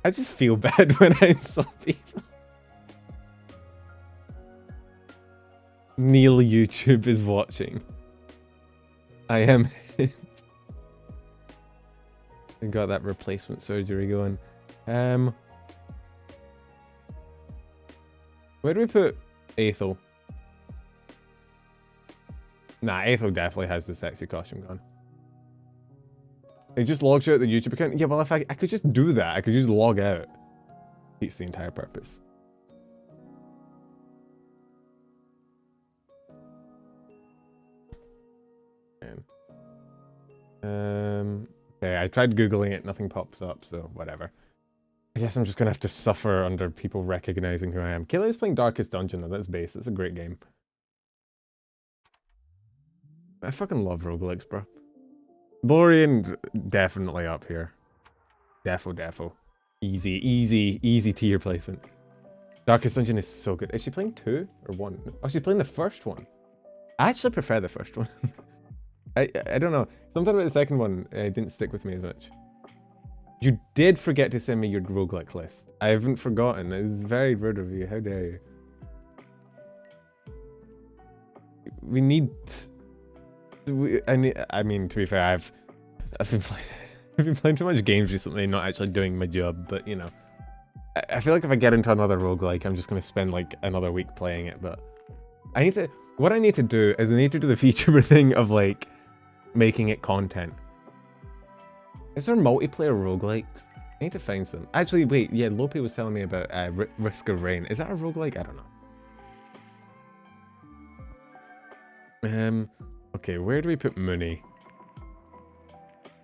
I just feel bad when I insult people. Neil YouTube is watching. I am. I got that replacement surgery going. Where do we put Ethel? Nah, Ethel definitely has the sexy costume gone. It just logs you out the YouTube account. Yeah, well, if I could just do that, I could just log out. Beats the entire purpose. Okay, I tried Googling it, nothing pops up, so whatever. I guess I'm just gonna have to suffer under people recognizing who I am. Kayla is playing Darkest Dungeon, though. That's base. It's a great game. I fucking love roguelikes, bro. Lorian, definitely up here. Defo. Easy tier placement. Darkest Dungeon is so good. Is she playing 2 or 1? Oh, she's playing the first one. I actually prefer the first one. I don't know. Something about the second one didn't stick with me as much. You did forget to send me your roguelike list. I haven't forgotten. It's very rude of you. How dare you? We need... I mean, to be fair, I've been playing too much games recently, not actually doing my job, but you know. I feel like if I get into another roguelike, I'm just going to spend like another week playing it, but what I need to do is I need to do the VTuber thing of like making it content. Is there multiplayer roguelikes? I need to find some. Actually, wait, yeah, Lope was telling me about Risk of Rain. Is that a roguelike? I don't know. Okay, where do we put Mooney?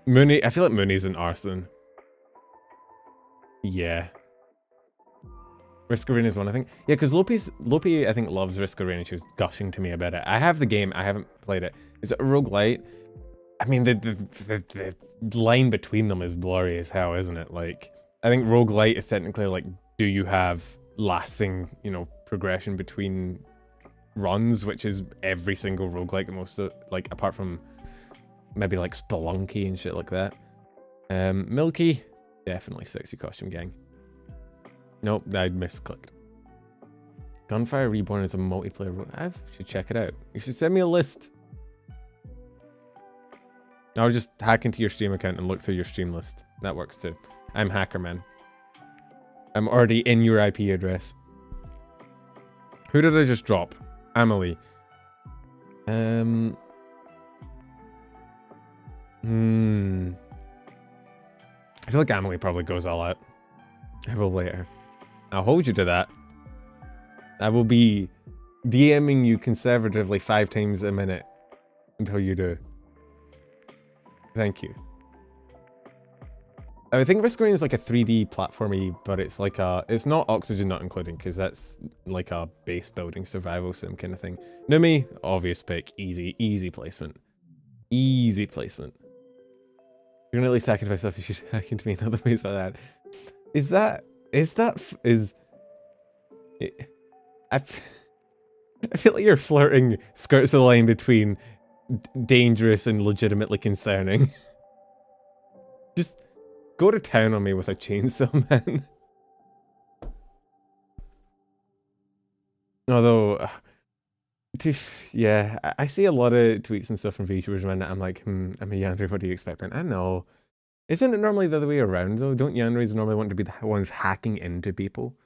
Mooney, I feel like Mooney's an arson. Yeah. Risk of Rain is one, I think. Yeah, because Lope, I think, loves Risk of Rain, and she was gushing to me about it. I have the game, I haven't played it. Is it a roguelite? I mean, the line between them is blurry as hell, isn't it? Like, I think roguelite is technically like, do you have lasting, you know, progression between runs, which is every single roguelike, most of, like, apart from maybe like Spelunky and shit like that. Milky, definitely sexy costume gang. Nope, I misclicked. Gunfire Reborn is a multiplayer. I should check it out. You should send me a list. I'll just hack into your Steam account and look through your stream list. That works too. I'm Hackerman. I'm already in your IP address. Who did I just drop? Amelie. I feel like Amelie probably goes all out. I will later. I'll hold you to that. I will be DMing you conservatively 5 times a minute until you do. Thank you. I think Risk of Rain is like a 3D platformy, but it's like a... It's not Oxygen Not Including, because that's like a base building survival sim kind of thing. Numi, obvious pick. Easy placement. Easy placement. You're gonna at least hack into myself, you should hack into me in other ways like that. I feel like you're flirting skirts the line between dangerous and legitimately concerning. Just go to town on me with a chainsaw, man. Although, yeah, I see a lot of tweets and stuff from VTubers, man. I'm like, I'm a Yandere, what do you expect, man? I know. Isn't it normally the other way around, though? Don't Yanderes normally want to be the ones hacking into people?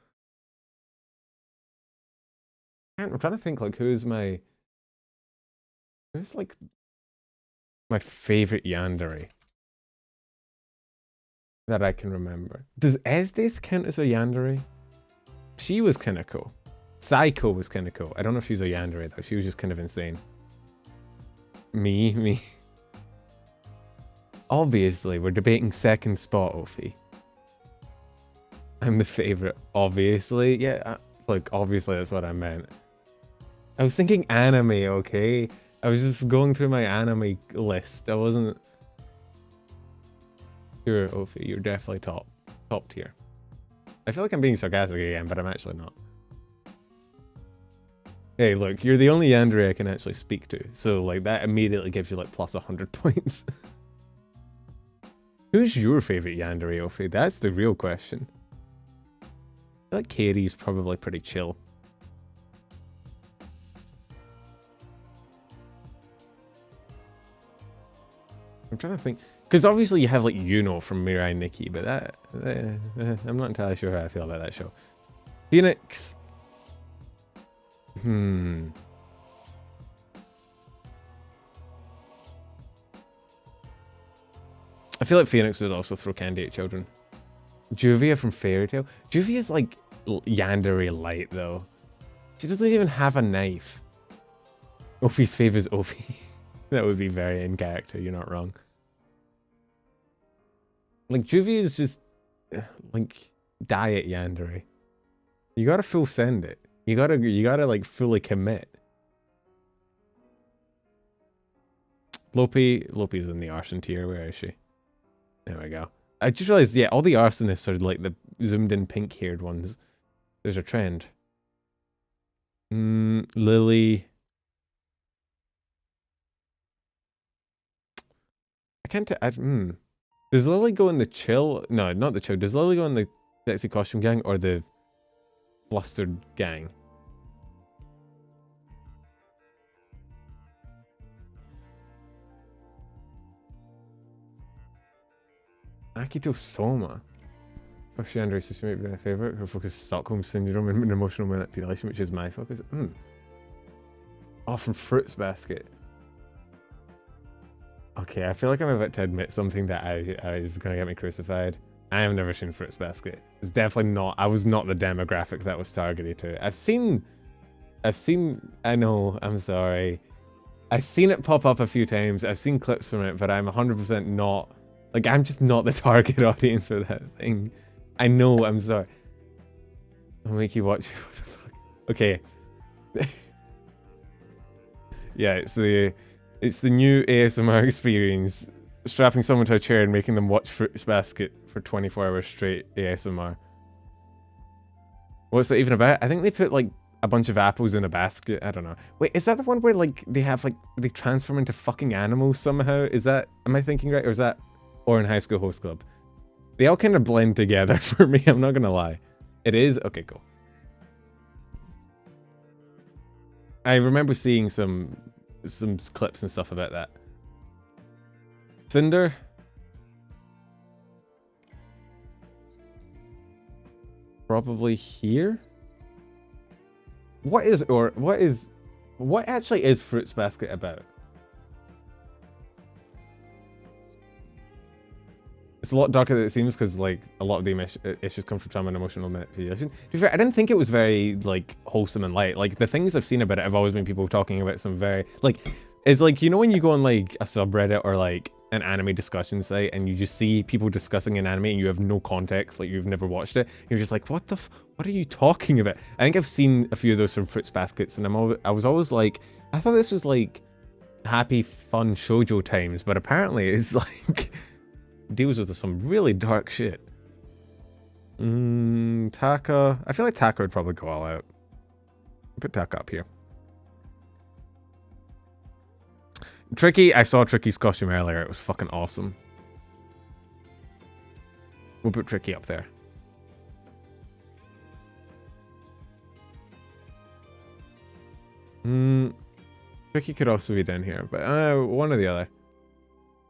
I'm trying to think, like, who's like my favorite Yandere that I can remember? Does Esdeath count as a Yandere? She was kind of cool. Psycho was kind of cool. I don't know if she's a Yandere though. She was just kind of insane. Me. Obviously, we're debating second spot, Ophi. I'm the favorite, obviously. Yeah, look, obviously that's what I meant. I was thinking anime, okay? I was just going through my anime list. I wasn't... Sure, Ophi, you're definitely top tier. I feel like I'm being sarcastic again, but I'm actually not. Hey, look, you're the only Yandere I can actually speak to. So, like, that immediately gives you, like, plus 100 points. Who's your favourite yandere, Ophi? That's the real question. I feel like Kairi's probably pretty chill. I'm trying to think. Because obviously you have like Yuno from Mirai Nikki, but that... I'm not entirely sure how I feel about that show. Phoenix. I feel like Phoenix would also throw candy at children. Juvia from Fairy Tail. Juvia's like yandere light though. She doesn't even have a knife. Ophi's fave is Ophi. That would be very in character, you're not wrong. Like Juvia is just like diet yandere. You gotta full send it. You gotta like fully commit. Lopi's in the arson tier, where is she? There we go. I just realized, yeah, all the arsonists are like the zoomed in pink haired ones. There's a trend. Lily. I can't Does Lily go in the chill? No, not the chill. Does Lily go in the sexy costume gang or the flustered gang? Akito Soma. First yandere sister might be my favourite. Her focus is Stockholm Syndrome and emotional manipulation, which is my focus. Oh, from Fruits Basket. Okay, I feel like I'm about to admit something that I is gonna get me crucified. I have never seen Fruits Basket. It's definitely not. I was not the demographic that was targeted to. I've seen. I know. I'm sorry. I've seen it pop up a few times. I've seen clips from it, but I'm 100% not. Like, I'm just not the target audience for that thing. I know. I'm sorry. I'll make you watch. What the fuck? Okay. Yeah, it's the new ASMR experience. Strapping someone to a chair and making them watch Fruits Basket for 24 hours straight ASMR. What's that even about? I think they put like a bunch of apples in a basket. I don't know. Wait, is that the one where like they have like they transform into fucking animals somehow? Is that, am I thinking right? Or is that or in High School Host Club? They all kind of blend together for me, I'm not gonna lie. It is? Okay, cool. I remember seeing some clips and stuff about that. Cinder? Probably here? What actually is Fruits Basket about? It's a lot darker than it seems because like a lot of the issues come from trauma and emotional manipulation. To be fair, I didn't think it was very like wholesome and light. Like the things I've seen about it have always been people talking about some very like, it's like, you know when you go on like a subreddit or like an anime discussion site and you just see people discussing an anime and you have no context, like you've never watched it, you're just like, what are you talking about? I think I've seen a few of those from Fruits Baskets and I was always like, I thought this was like happy fun shoujo times, but apparently it's like deals with some really dark shit. Taka. I feel like Taka would probably go all out. Put Taka up here. Tricky. I saw Tricky's costume earlier. It was fucking awesome. We'll put Tricky up there. Tricky could also be down here, but one or the other.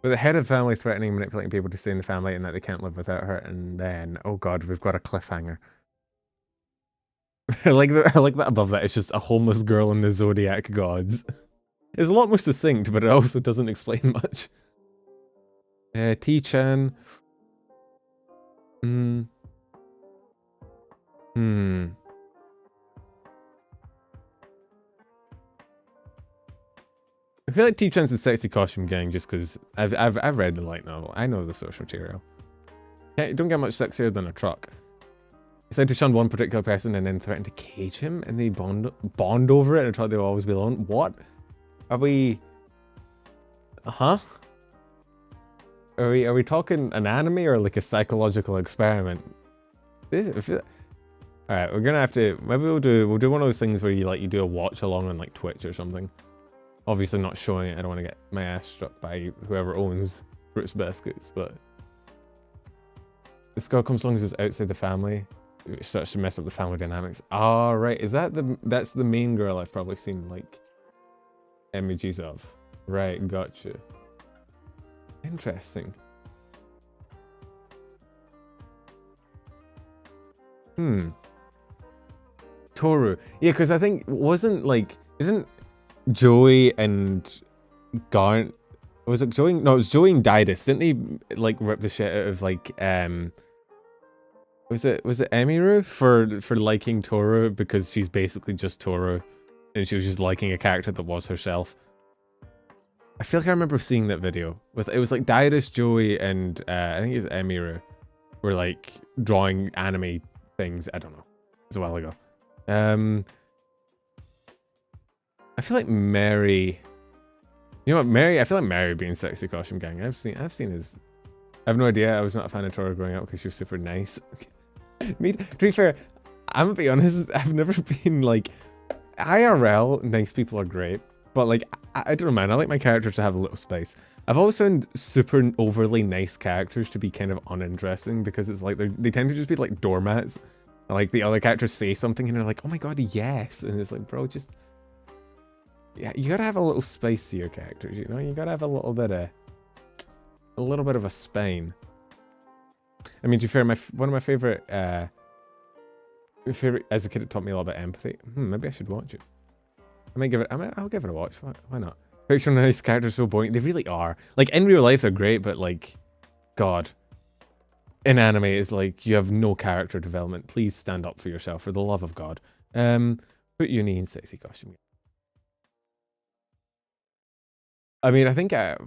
But the head of the family threatening and manipulating people to stay in the family and that they can't live without her, and then, oh god, we've got a cliffhanger. I like that above that, it's just a homeless girl and the Zodiac gods. It's a lot more succinct, but it also doesn't explain much. T-chan. I feel like T-chan's the sexy costume gang just because I've read the light novel. I know the source material. Don't get much sexier than a truck. He said to shun one particular person and then threatened to cage him, and they bond over it and thought they will always be alone. What? Are we? Huh? Are we talking an anime or like a psychological experiment? All right, we're gonna have to. Maybe we'll do one of those things where you do a watch along on like Twitch or something. Obviously not showing it. I don't want to get my ass struck by whoever owns Fruits Baskets, but This girl comes along as outside the family. It starts to mess up the family dynamics. Oh, right. Is that that's the main girl I've probably seen, like, images of. Right, gotcha. Interesting. Toru. Yeah, because I think, wasn't, like, didn't Joey and Garnt... Was it Joey? No, it was Joey and Didus. Didn't they, like, rip the shit out of, like, Was it Emiru for liking Toru because she's basically just Toru and she was just liking a character that was herself? I feel like I remember seeing that video. It was like Didus, Joey, and I think it's Emiru were like drawing anime things. I don't know. It was a while ago. I feel like Mary. You know what, Mary? I feel like Mary being sexy costume gang. I've seen his. I have no idea. I was not a fan of Toru growing up because she was super nice. Me, to be fair, I'm gonna be honest. I've never been like IRL. Nice people are great, but like I don't know, man. I like my characters to have a little space. I've always found super overly nice characters to be kind of uninteresting because it's like they tend to just be like doormats. Like the other characters say something and they're like, "Oh my god, yes," and it's like, bro, just yeah, you gotta have a little space to your characters. You know, you gotta have a little bit of a spine. I mean, to be fair, one of my favorite as a kid, it taught me a lot about empathy. Maybe I should watch it. I'll give it a watch. Why not? Fictional nice characters are so boring. They really are. Like in real life, they're great, but like, God, in anime, it's like you have no character development. Please stand up for yourself, for the love of God. Put Uni in sexy costume. I mean, I think the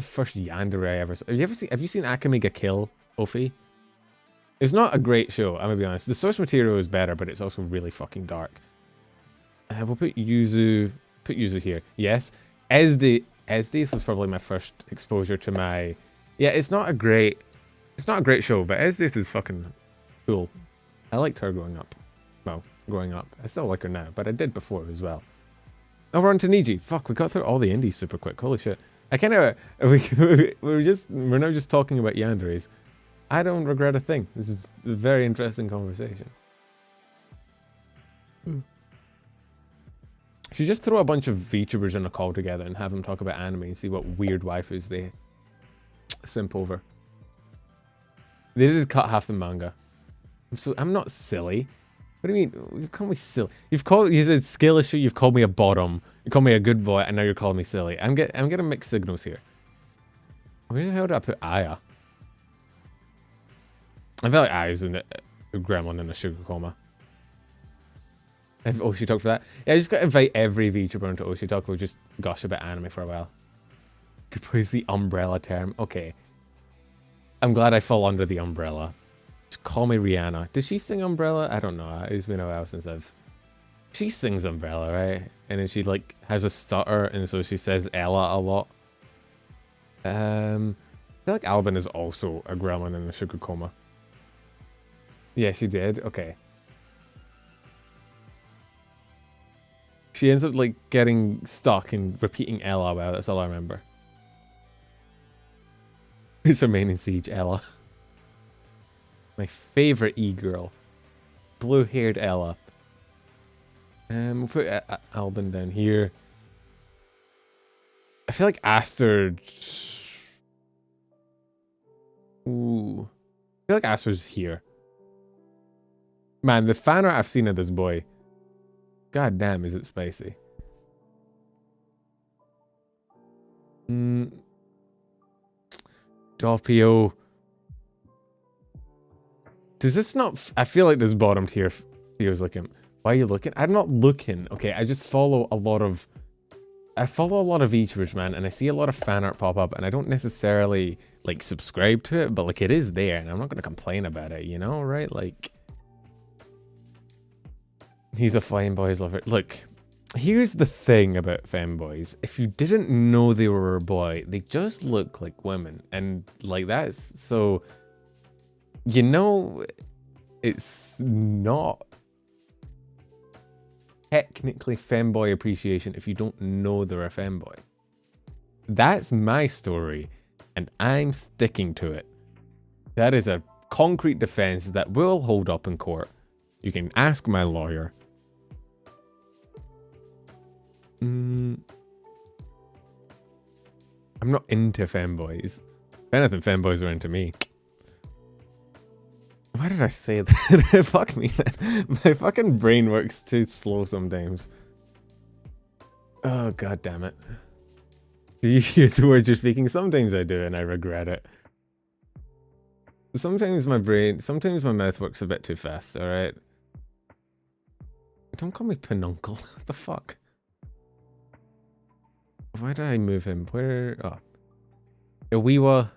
first yandere I ever saw. Have you seen Akame ga Kill, Ofi? It's not a great show, I'm gonna be honest. The source material is better, but it's also really fucking dark. We'll put Yuzu here. Yes. Esdeath was probably my first exposure to my... Yeah, it's not a great show, but Esdeath is fucking cool. I liked her growing up. Well, growing up. I still like her now, but I did before as well. Oh, we're on to Niji. Fuck, we got through all the indies super quick. Holy shit. I kind of... We're now just talking about yanderes. I don't regret a thing. This is a very interesting conversation. Should just throw a bunch of VTubers in a call together and have them talk about anime and see what weird waifus they simp over. They did cut half the manga. I'm not silly. What do you mean? You call me silly? You said skill issue. You've called me a bottom. You called me a good boy, and now you're calling me silly. I'm getting mixed signals here. Where the hell did I put Aya? I feel like Aya's in a gremlin in a sugar coma. If Oshi Talk for that. Yeah, I just gotta invite every VTuber into Oshi Talk. We'll just gush about anime for a while. Good boy is the umbrella term. Okay. I'm glad I fall under the umbrella. Just call me Rihanna. Does she sing Umbrella? I don't know. It's been a while since She sings Umbrella, right? And then she like has a stutter, and so she says Ella a lot. I feel like Albin is also a gremlin in a sugar coma. Yeah, she did. Okay. She ends up like getting stuck and repeating Ella. Wow, that's all I remember. Who's her main in Siege? Ella. My favorite e-girl. Blue-haired Ella. We'll put Albin down here. I feel like Aster... Ooh. I feel like Aster's here. Man, the fan art I've seen of this boy. God damn, is it spicy. Doppio. Does this not... I feel like this bottom tier Theo's looking... Why are you looking? I'm not looking. Okay, I just follow a lot of... VTubers, man, and I see a lot of fan art pop up, and I don't necessarily, like, subscribe to it, but, like, it is there, and I'm not going to complain about it, you know, right? Like... He's a femboys lover. Look, here's the thing about femboys. If you didn't know they were a boy, they just look like women. And like that's so, you know, it's not technically femboy appreciation if you don't know they're a femboy. That's my story. And I'm sticking to it. That is a concrete defense that will hold up in court. You can ask my lawyer. I'm not into femboys. If anything, femboys are into me. Why did I say that? Fuck me. My fucking brain works too slow sometimes. Oh, god damn it. Do you hear the words you're speaking? Sometimes I do, and I regret it. Sometimes my mouth works a bit too fast, alright? Don't call me Pinuncle. What the fuck? Why did I move him? Where? Oh. Iwiwa.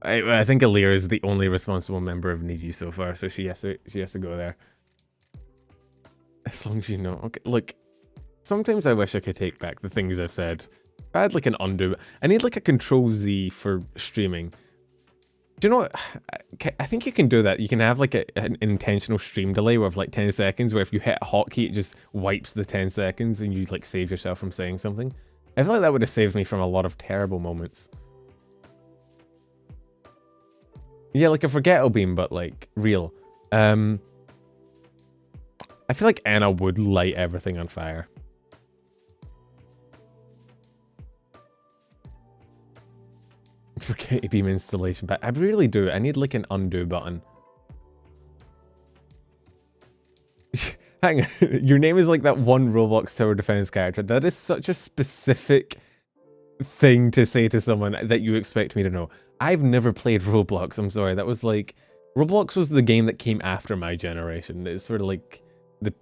I think Alira is the only responsible member of Niji so far, so she has to go there. As long as you know. Okay, look. Sometimes I wish I could take back the things I've said. If I had like an undo. I need like a Control Z for streaming. Do you know what? I think you can do that. You can have like an intentional stream delay of like 10 seconds where if you hit a hotkey, it just wipes the 10 seconds and you like save yourself from saying something. I feel like that would have saved me from a lot of terrible moments. Yeah, like a forgetto beam, but like real. I feel like Anna would light everything on fire. Forgetto beam installation, but I really do. I need like an undo button. Hang on, your name is like that one Roblox tower defense character. That is such a specific thing to say to someone that you expect me to know. I've never played Roblox, I'm sorry. That was like... Roblox was the game that came after my generation. It's sort of like the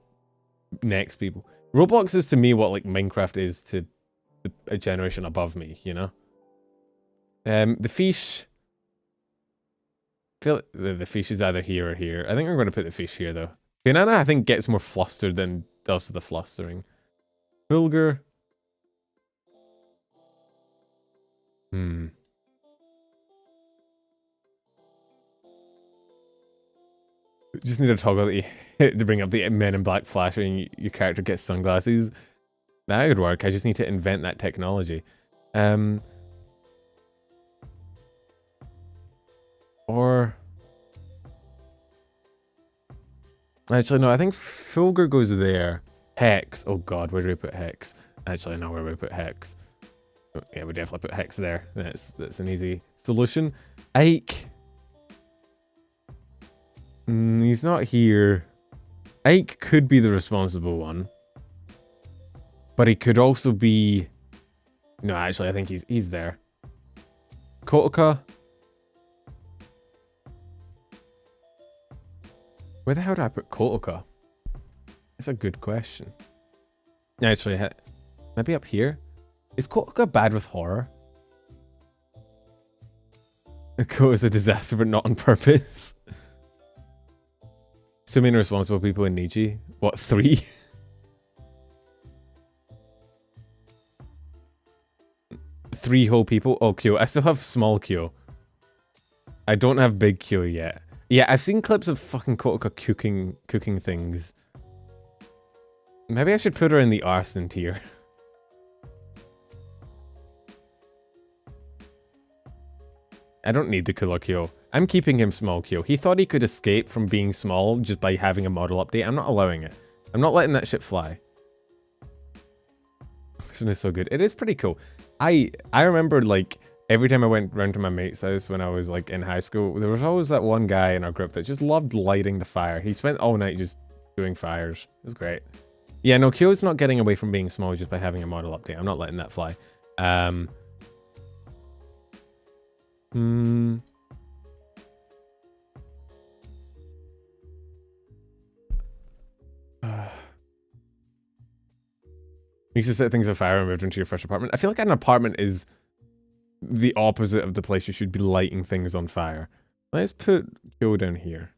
next people. Roblox is to me what like Minecraft is to a generation above me, you know? The fish... I feel like the fish is either here or here. I think I'm going to put the fish here though. Banana I think gets more flustered than does the flustering. Fulgur. Just need to toggle the to bring up the Men in Black flash and your character gets sunglasses. That would work. I just need to invent that technology. Or... Actually, no, I think Fulgur goes there. Hex. Oh god, where do we put Hex? Actually, no, where do we put Hex? Oh, yeah, we definitely put Hex there. That's an easy solution. Ike. He's not here. Ike could be the responsible one. But he could also be... No, actually, I think he's there. Kotoka. Where the hell do I put Kotoka? That's a good question. Actually, maybe up here? Is Kotoka bad with horror? Kotoka is a disaster, but not on purpose. So many responsible people in Niji. What, 3? Three whole people? Oh, Kyo. I still have small Kyo. I don't have big Kyo yet. Yeah, I've seen clips of fucking Kotoka cooking things. Maybe I should put her in the arson tier. I don't need the cooler Kyo. I'm keeping him small Kyo. He thought he could escape from being small just by having a model update. I'm not allowing it. I'm not letting that shit fly. Isn't it so good? It is pretty cool. I remember like every time I went round to my mate's house when I was like in high school, there was always that one guy in our group that just loved lighting the fire. He spent all night just doing fires. It was great. Yeah, no, Kyo's not getting away from being small just by having a model update. I'm not letting that fly. You used to set things on fire and moved into your first apartment. I feel like an apartment is the opposite of the place you should be lighting things on fire. Let's put Kyo down here.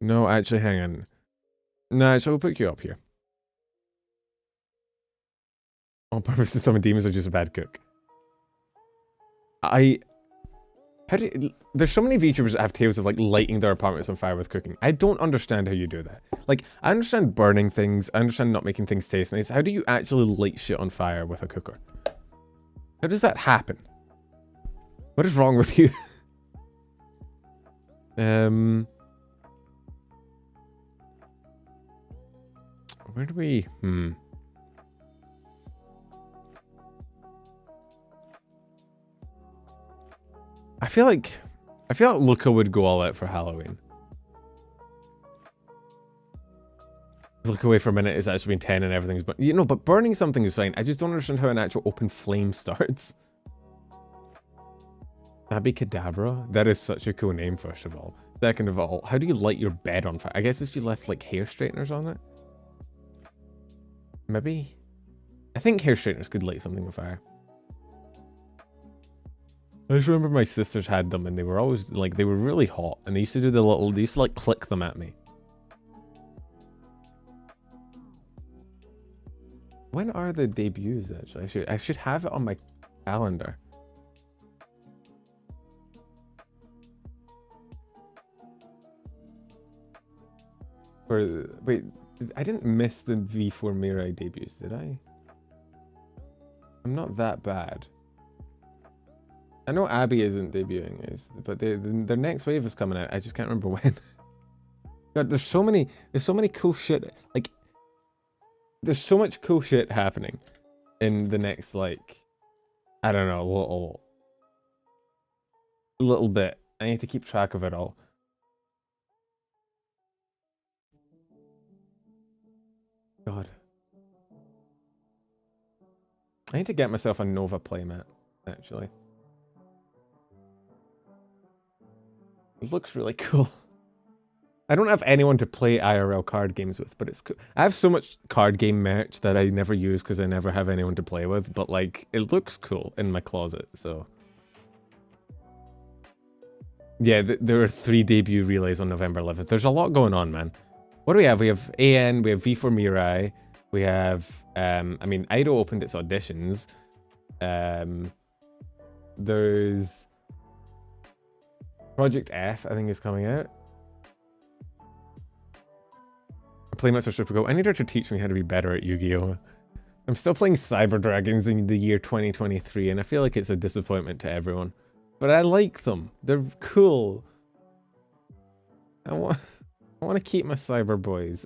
No, actually, hang on. No, actually, we'll put Kyo up here. On purpose to summon demons or just a bad cook? There's so many VTubers that have tales of like lighting their apartments on fire with cooking. I don't understand how you do that. Like, I understand burning things, I understand not making things taste nice. How do you actually light shit on fire with a cooker? How does that happen? What is wrong with you? Where do we... I feel like Luca would go all out for Halloween. Look away for a minute, it's actually been 10 and everything's... But you know, but burning something is fine. I just don't understand how an actual open flame starts. Abicadabra? That is such a cool name, first of all. Second of all, how do you light your bed on fire? I guess if you left, like, hair straighteners on it? Maybe? I think hair straighteners could light something on fire. I just remember my sisters had them and they were always, like, they were really hot. And they used to do the little, they used to, like, click them at me. When are the debuts, actually? I should have it on my calendar. Wait, I didn't miss the V4 Mirai debuts, did I? I'm not that bad. I know Abby isn't debuting, but their next wave is coming out. I just can't remember when. God, there's so many cool shit. Like, there's so much cool shit happening in the next, like, I don't know, little bit. I need to keep track of it all. God. I need to get myself a Nova playmat, actually. It looks really cool. I don't have anyone to play IRL card games with, but it's cool. I have so much card game merch that I never use because I never have anyone to play with, but like, it looks cool in my closet, so. Yeah, there are 3 debut relays on November 11th. There's a lot going on, man. What do we have? We have AN, we have V4 Mirai, we have, I mean, Ido opened its auditions. There's Project F, I think, is coming out. Playmates are super cool. I need her to teach me how to be better at Yu-Gi-Oh! I'm still playing Cyber Dragons in the year 2023, and I feel like it's a disappointment to everyone. But I like them. They're cool. I want to keep my Cyber Boys.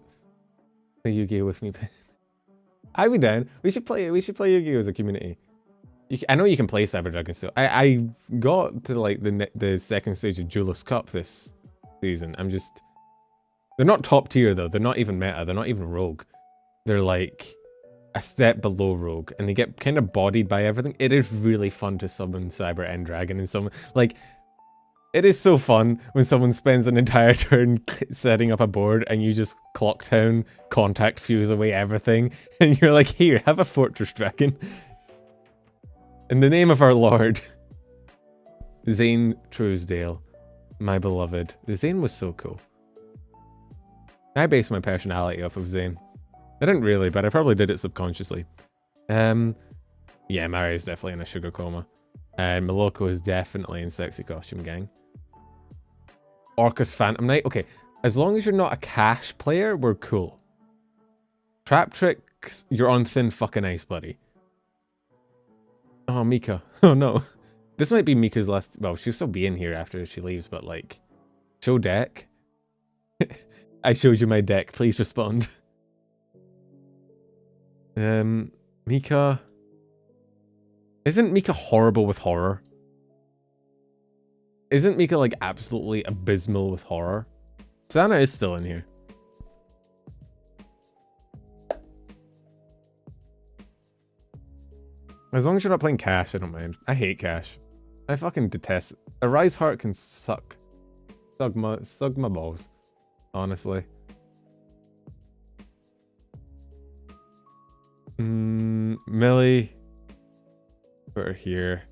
Play Yu-Gi-Oh! With me. I'd be down. We should play Yu-Gi-Oh! As a community. I know you can play Cyber Dragons still. I got to like the second stage of Julius Cup this season. They're not top tier though. They're not even meta. They're not even rogue. They're like a step below rogue, and they get kind of bodied by everything. It is really fun to summon Cyber End Dragon and someone like. It is so fun when someone spends an entire turn setting up a board and you just clock town, contact fuse away everything, and you're like, here, have a Fortress Dragon. In the name of our Lord. Zane Truesdale, my beloved. Zane was so cool. I based my personality off of Zane. I didn't really, but I probably did it subconsciously. Yeah, Mari is definitely in a sugar coma. And Moloko is definitely in Sexy Costume Gang. Orcus Phantom Knight. Okay, as long as you're not a cash player, we're cool. Trap Tricks, you're on thin fucking ice, buddy. Oh, Mika. Oh, no. This might be Mika's last... Well, she'll still be in here after she leaves, but, like... Show deck. I showed you my deck. Please respond. Mika... Isn't Mika horrible with horror? Isn't Mika, like, absolutely abysmal with horror? Sana is still in here. As long as you're not playing cash, I don't mind. I hate cash. I fucking detest it. A Rise Heart can suck. Suck my balls. Honestly. Millie. Put her here.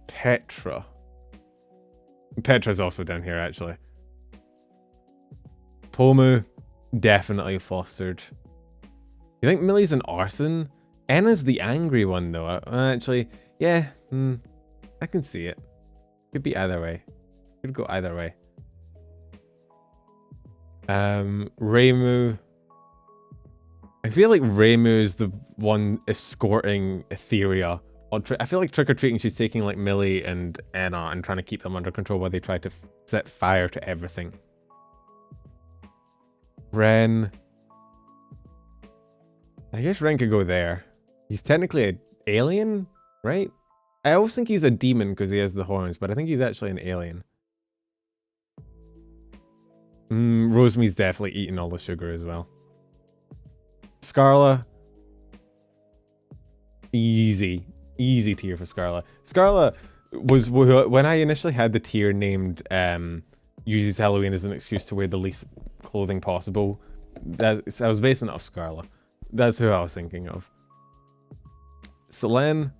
Petra. Petra's also down here, actually. Pomu. Definitely fostered. You think Millie's an arson? Enna's the angry one, though. Actually, yeah. I can see it. Could be either way. Could go either way. Reimu. I feel like Reimu is the one escorting Etheria. I feel like trick-or-treating, she's taking like Millie and Anna and trying to keep them under control while they try to set fire to everything. Ren. I guess Ren could go there. He's technically an alien, right? I always think he's a demon because he has the horns, but I think he's actually an alien. Rosemi's definitely eating all the sugar as well. Scarla. Easy tier for Scarla. Scarla was, when I initially had the tier named, uses Halloween as an excuse to wear the least clothing possible. I was basing it off Scarla. That's who I was thinking of. Selene.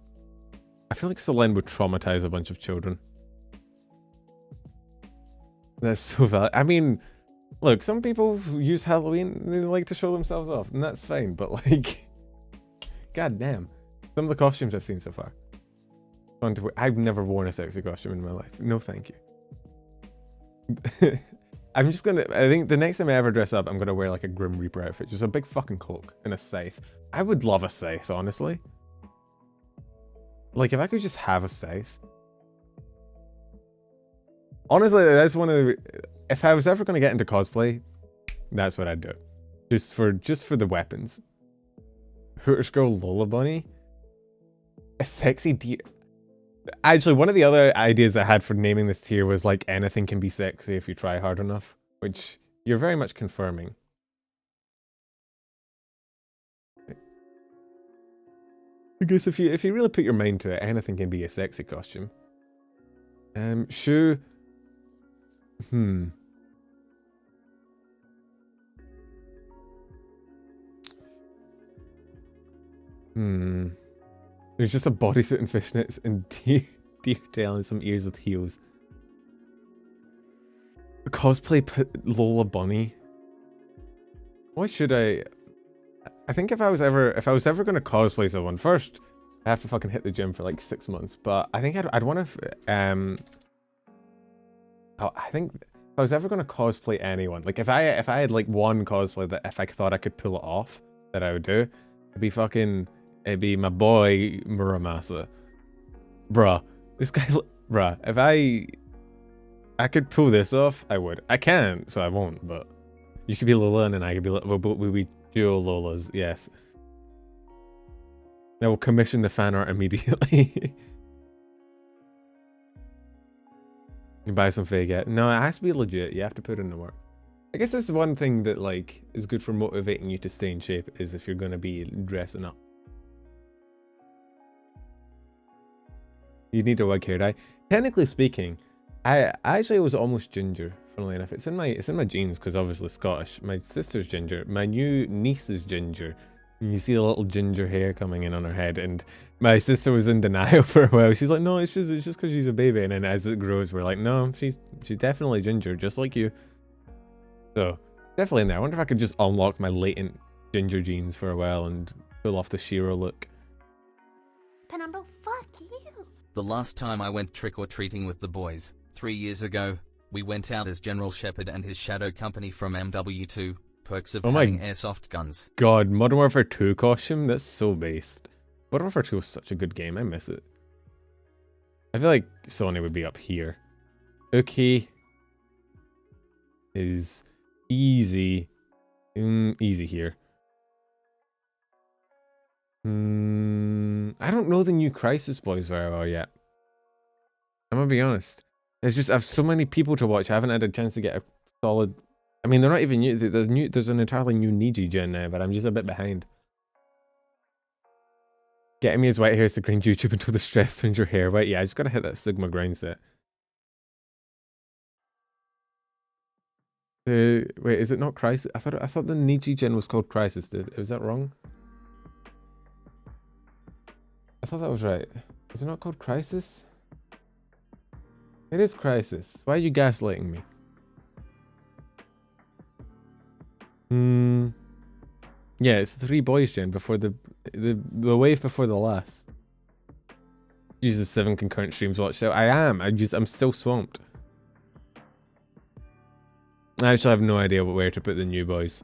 I feel like Selene would traumatize a bunch of children. That's so valid. I mean, look, some people use Halloween, they like to show themselves off, and that's fine, but like, god damn. Some of the costumes I've seen so far. I've never worn a sexy costume in my life. No, thank you. I'm just gonna, I think the next time I ever dress up, I'm gonna wear like a Grim Reaper outfit. Just a big fucking cloak and a scythe. I would love a scythe, honestly. Like, if I could just have a scythe. Honestly, that's one of the, if I was ever gonna get into cosplay, that's what I'd do. Just for the weapons. Hooters Girl Lola Bunny. A sexy deer. Actually, one of the other ideas I had for naming this tier was like anything can be sexy if you try hard enough, which you're very much confirming. I guess if you really put your mind to it, anything can be a sexy costume. Shu. There's just a bodysuit and fishnets and deer tail and some ears with heels. Cosplay Lola Bunny. What should I think if I was ever gonna cosplay someone, first I have to fucking hit the gym for like 6 months. But I think I'd want to I think if I was ever gonna cosplay anyone, like if I had like one cosplay that if I thought I could pull it off, that I would do, it'd be my boy Muramasa. Bruh. This guy, bruh, if I could pull this off, I would. I can't, so I won't, but you could be Lola and I could be, we'll be dual Lolas, yes. I will commission the fan art immediately. You buy some fake yet? No, it has to be legit. You have to put in the work. I guess that's one thing that like is good for motivating you to stay in shape, is if you're gonna be dressing up. You need a wig hair dye. Technically speaking, I actually was almost ginger. Funnily enough, it's in my genes because obviously Scottish. My sister's ginger. My new niece is ginger. You see the little ginger hair coming in on her head, and my sister was in denial for a while. She's like, no, it's just because she's a baby. And then as it grows, we're like, no, she's definitely ginger, just like you. So definitely in there. I wonder if I could just unlock my latent ginger genes for a while and pull off the Shiori look. Penumbra, fuck you. The last time I went trick-or-treating with the boys, 3 years ago, we went out as General Shepard and his shadow company from MW2. Perks of having airsoft guns. God, Modern Warfare 2 costume? That's so based. Modern Warfare 2 was such a good game. I miss it. I feel like Sony would be up here. Okay. Is easy. Easy here. I don't know the new Crisis boys very well yet. I'm gonna be honest. It's just I have so many people to watch. I haven't had a chance to get a solid. I mean, they're not even new. There's an entirely new Niji gen now, but I'm just a bit behind. Getting me as white hair is to grind YouTube until the stress turns your hair white. Yeah, I just gotta hit that Sigma grind set. Wait, is it not Crisis? I thought the Niji gen was called Crisis. Was that wrong? I thought that was right. Is it not called Crisis? It is Crisis. Why are you gaslighting me? Yeah, it's 3 boys gen before the wave before the last. Jesus, 7 concurrent streams watched out. I'm still swamped. I actually have no idea where to put the new boys.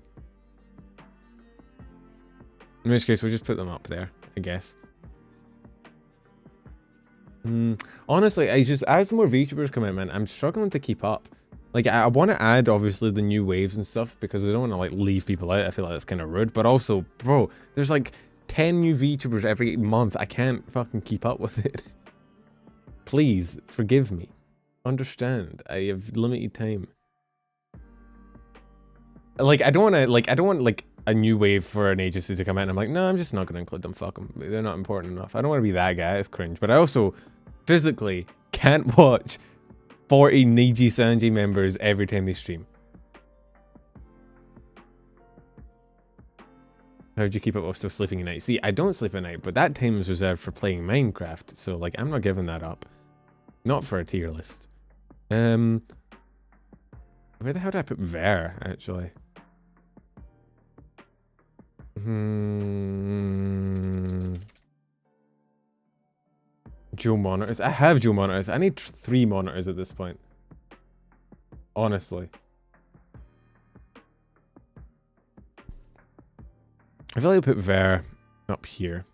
In which case, we'll just put them up there, I guess. Honestly, as more VTubers come out, man, I'm struggling to keep up. Like, I want to add, obviously, the new waves and stuff, because I don't want to, like, leave people out. I feel like that's kind of rude. But also, bro, there's, like, 10 new VTubers every month. I can't fucking keep up with it. Please, forgive me. Understand. I have limited time. Like, I don't want, like, a new wave for an agency to come out, and I'm like, no, I'm just not going to include them. Fuck them. They're not important enough. I don't want to be that guy. It's cringe. But I also, physically, can't watch 40 nijisanji members every time they stream. How do you keep up with still sleeping at night? See, I don't sleep at night, but that time is reserved for playing Minecraft, so, like, I'm not giving that up. Not for a tier list. Where the hell did I put Ver, actually? Dual monitors. I have dual monitors. I need 3 monitors at this point. Honestly. I feel like I put Ver up here.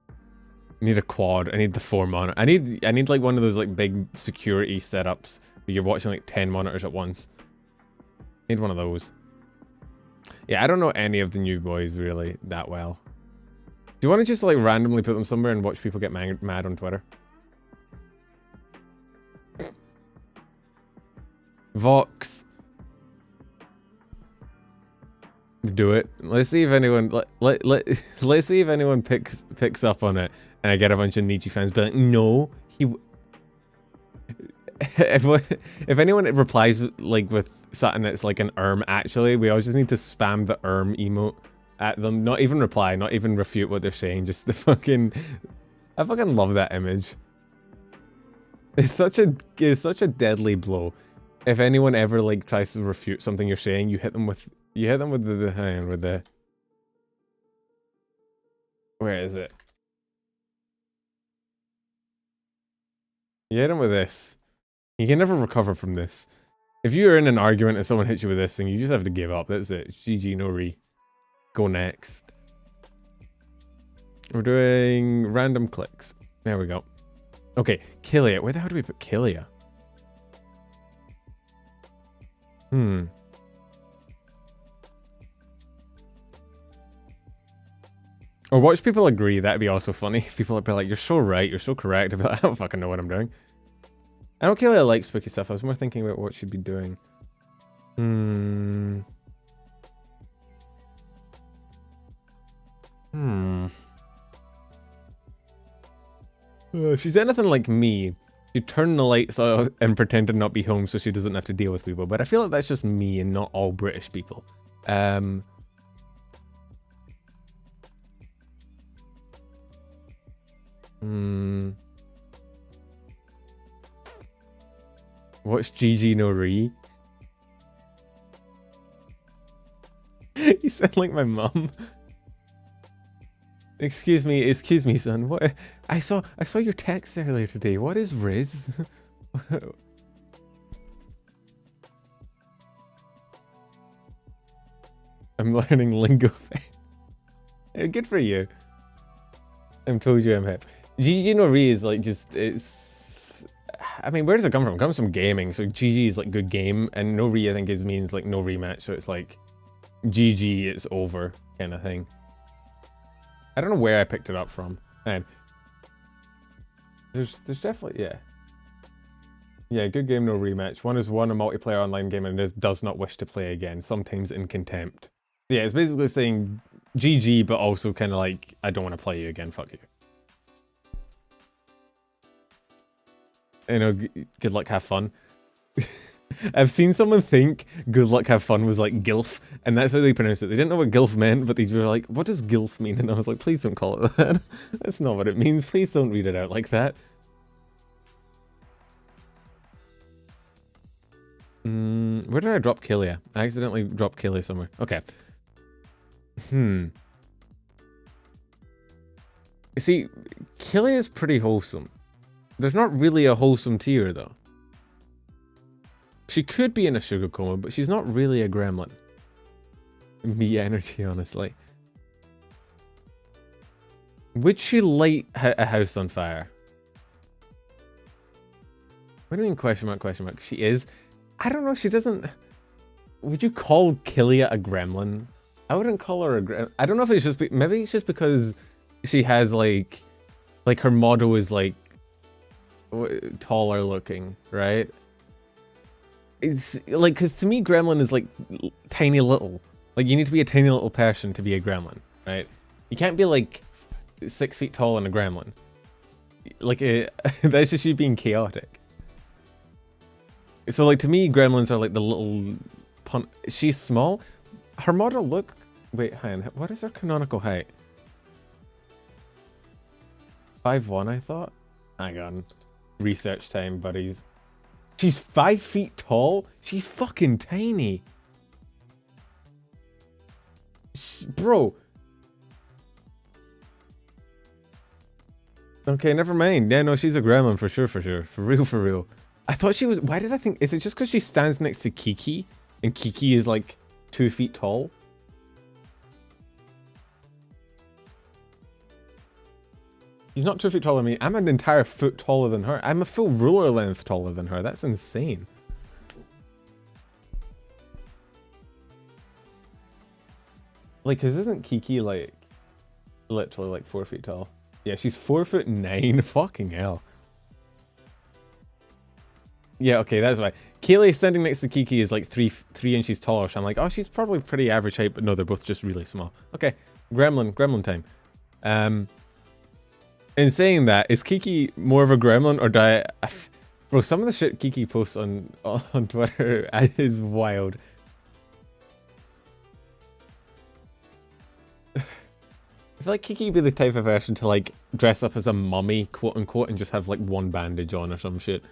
I need a quad. I need the 4 monitor. I need like one of those like big security setups where you're watching like 10 monitors at once. I need one of those. Yeah, I don't know any of the new boys really that well. Do you want to just like randomly put them somewhere and watch people get mad on Twitter? Vox. Do it. Let's see if anyone let's see if anyone picks up on it, and I get a bunch of Niji fans be like, no, he. If anyone replies like with something that's like an actually, we all just need to spam the emote at them. Not even reply, not even refute what they're saying. Just the fucking. I fucking love that image. It's such a deadly blow. If anyone ever like tries to refute something you're saying, you hit them with the where is it? You hit them with this. You can never recover from this. If you're in an argument and someone hits you with this thing, you just have to give up. That's it. GG, no re. Go next. We're doing random clicks. There we go. Okay, Kilia. Where the hell do we put Kilia? Or watch people agree. That'd be also funny. People would be like, you're so right, you're so correct. I'd be like, I don't fucking know what I'm doing. I don't really like spooky stuff. I was more thinking about what she'd be doing. If she's anything like me, she'd turn the lights out and pretend to not be home so she doesn't have to deal with people. But I feel like that's just me and not all British people. What's GG no re? You sound like my mum. Excuse me, son. What? I saw your text earlier today. What is Riz? I'm learning lingo. Good for you. I'm told you I'm hip. GG no re is like just it's. I mean, where does it come from? It comes from gaming. So GG is like good game, and no re I think means like no rematch. So it's like GG, it's over kind of thing. I don't know where I picked it up from. And there's definitely yeah, good game, no rematch. One is a multiplayer online game and does not wish to play again, sometimes in contempt. Yeah, it's basically saying GG, but also kind of like, I don't want to play you again, fuck you. You know, good luck, have fun. I've seen someone think good luck, have fun was like GILF, and that's how they pronounced it. They didn't know what GILF meant, but they were like, what does GILF mean? And I was like, please don't call it that. That's not what it means. Please don't read it out like that. Where did I drop Kilia? I accidentally dropped Kilia somewhere. Okay. You see, Kilia is pretty wholesome. There's not really a wholesome tier, though. She could be in a sugar coma, but she's not really a gremlin. Me energy, honestly. Would she light a house on fire? What do you mean question mark, question mark? She is. I don't know, she doesn't... Would you call Killia a gremlin? I wouldn't call her a gremlin. I don't know if it's just... Maybe it's just because she has like her model is like taller looking, right? It's like, because to me gremlin is like tiny little. Like you need to be a tiny little person to be a gremlin, right? You can't be like 6 feet tall and a gremlin. Like that's just you being chaotic. So like to me gremlins are like the little she's small. Her model look, wait, hang on, what is her canonical height? 5'1", I thought. Hang on. Research time, buddies. She's 5 feet tall? She's fucking tiny. Bro. Okay, never mind. Yeah, no, she's a gremlin for sure, for sure. For real, for real. I thought she was... Why did I think... Is it just because she stands next to Kiki? And Kiki is like 2 feet tall? She's not 2 feet taller than me. I'm an entire foot taller than her. I'm a full ruler length taller than her. That's insane. Like, cause isn't Kiki like literally like 4 feet tall? Yeah, she's 4'9". Fucking hell. Yeah, okay, that's why. Kaylee standing next to Kiki is like 3 inches taller, so I'm like, oh, she's probably pretty average height, but no, they're both just really small. Okay, gremlin time. In saying that, is Kiki more of a gremlin or do I... Bro, some of the shit Kiki posts on Twitter is wild. I feel like Kiki would be the type of person to like dress up as a mummy, quote unquote, and just have like one bandage on or some shit.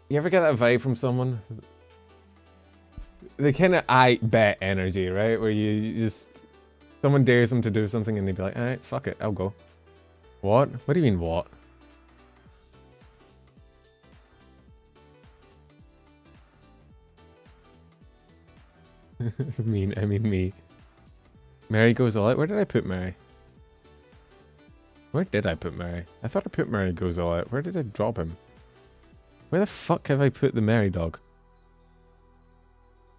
You ever get that vibe from someone? The kind of I bet energy, right? Where you just... Someone dares them to do something and they'd be like, alright, fuck it, I'll go. What? What do you mean, what? I mean me. Mary goes all out. Where did I put Mary? Where did I put Mary? I thought I put Mary goes all out. Where did I drop him? Where the fuck have I put the Mary dog?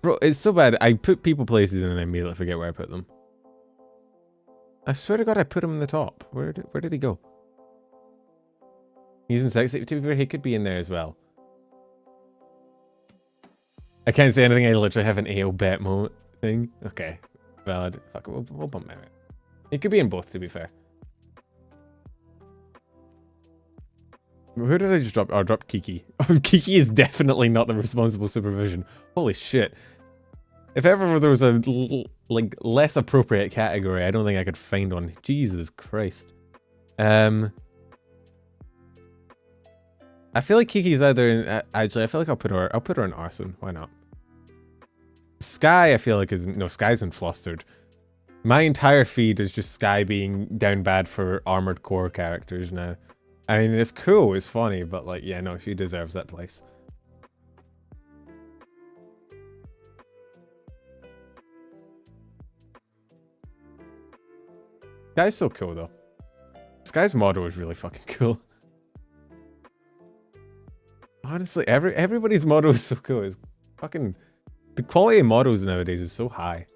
Bro, it's so bad. I put people places and then I immediately forget where I put them. I swear to God I put him in the top. Where did he go? He's in sexy. To be fair, he could be in there as well. I can't say anything. I literally have an AO bet moment thing. Okay. Valid. Fuck it. We'll bump Mary. He could be in both, to be fair. Who did I just drop? Oh, I dropped Kiki. Kiki is definitely not the responsible supervision. Holy shit. If ever there was a like less appropriate category, I don't think I could find one. Jesus Christ. I feel like Kiki's either in... actually, I feel like I'll put her in arson. Why not? Sky, I feel like is... No, Sky's in flustered. My entire feed is just Sky being down bad for Armored Core characters now. I mean, it's cool, it's funny, but like, yeah, no, she deserves that place. Sky's so cool, though. Sky's model is really fucking cool. Honestly, everybody's model is so cool. It's fucking... The quality of models nowadays is so high.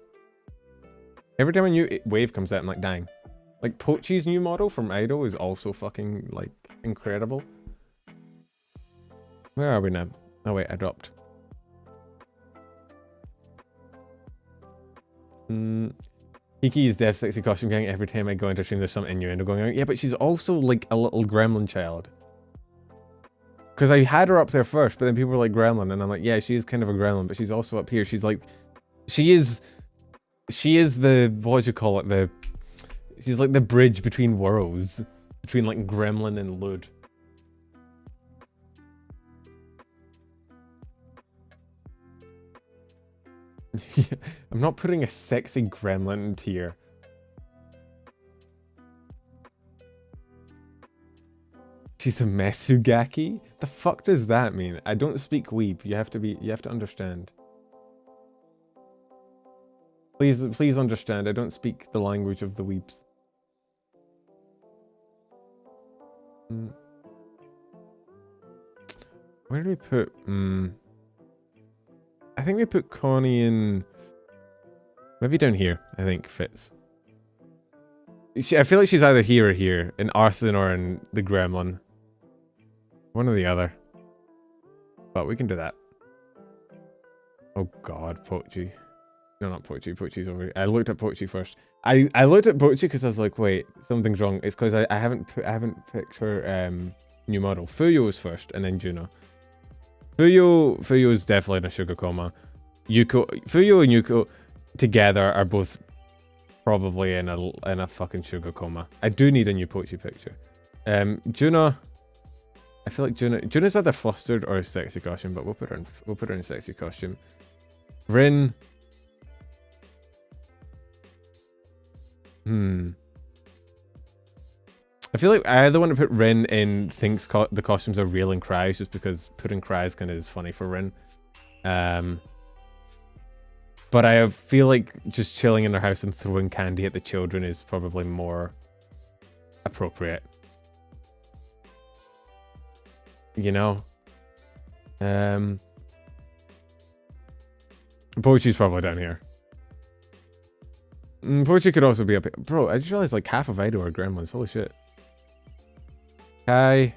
Every time a new wave comes out, I'm like, dang. Like, Pochi's new model from Idol is also fucking, like, incredible. Where are we now? Oh, wait, I dropped. Kiki is Dev Sexy Costume Gang. Every time I go into stream, there's some innuendo going on. Yeah, but she's also, like, a little gremlin child. Because I had her up there first, but then people were like, gremlin. And I'm like, yeah, she is kind of a gremlin, but she's also up here. She's like... She is the... What would you call it? She's like the bridge between worlds. Between, like, gremlin and Lud. I'm not putting a sexy gremlin in tier. She's a Mesugaki? The fuck does that mean? I don't speak weeb. You have to understand. Please understand, I don't speak the language of the weebs. Where do we put... I think we put Connie in... Maybe down here, I think fits. I feel like she's either here or here, in Arson or in the Gremlin. One or the other. But we can do that. Oh god, Pochi. No, not Pochi. Pochi's over here. I looked at Pochi first. I looked at Pochi because I was like, wait, something's wrong. It's because I haven't picked her new model. Fuyo was first, and then Juno. Fuyo is definitely in a sugar coma. Fuyo and Yuko together are both probably in a fucking sugar coma. I do need a new Pochi picture. Juno. I feel like Juno's either flustered or a sexy costume, but we'll put her in a sexy costume. Rin. I feel like I either want to put Rin in thinks the costumes are real and cries, just because putting cries kind of is funny for Rin. But I feel like just chilling in her house and throwing candy at the children is probably more appropriate. You know? Pochi's probably down here. Pochi could also be up here. Bro, I just realized like half of Ido are gremlins. Holy shit. Kai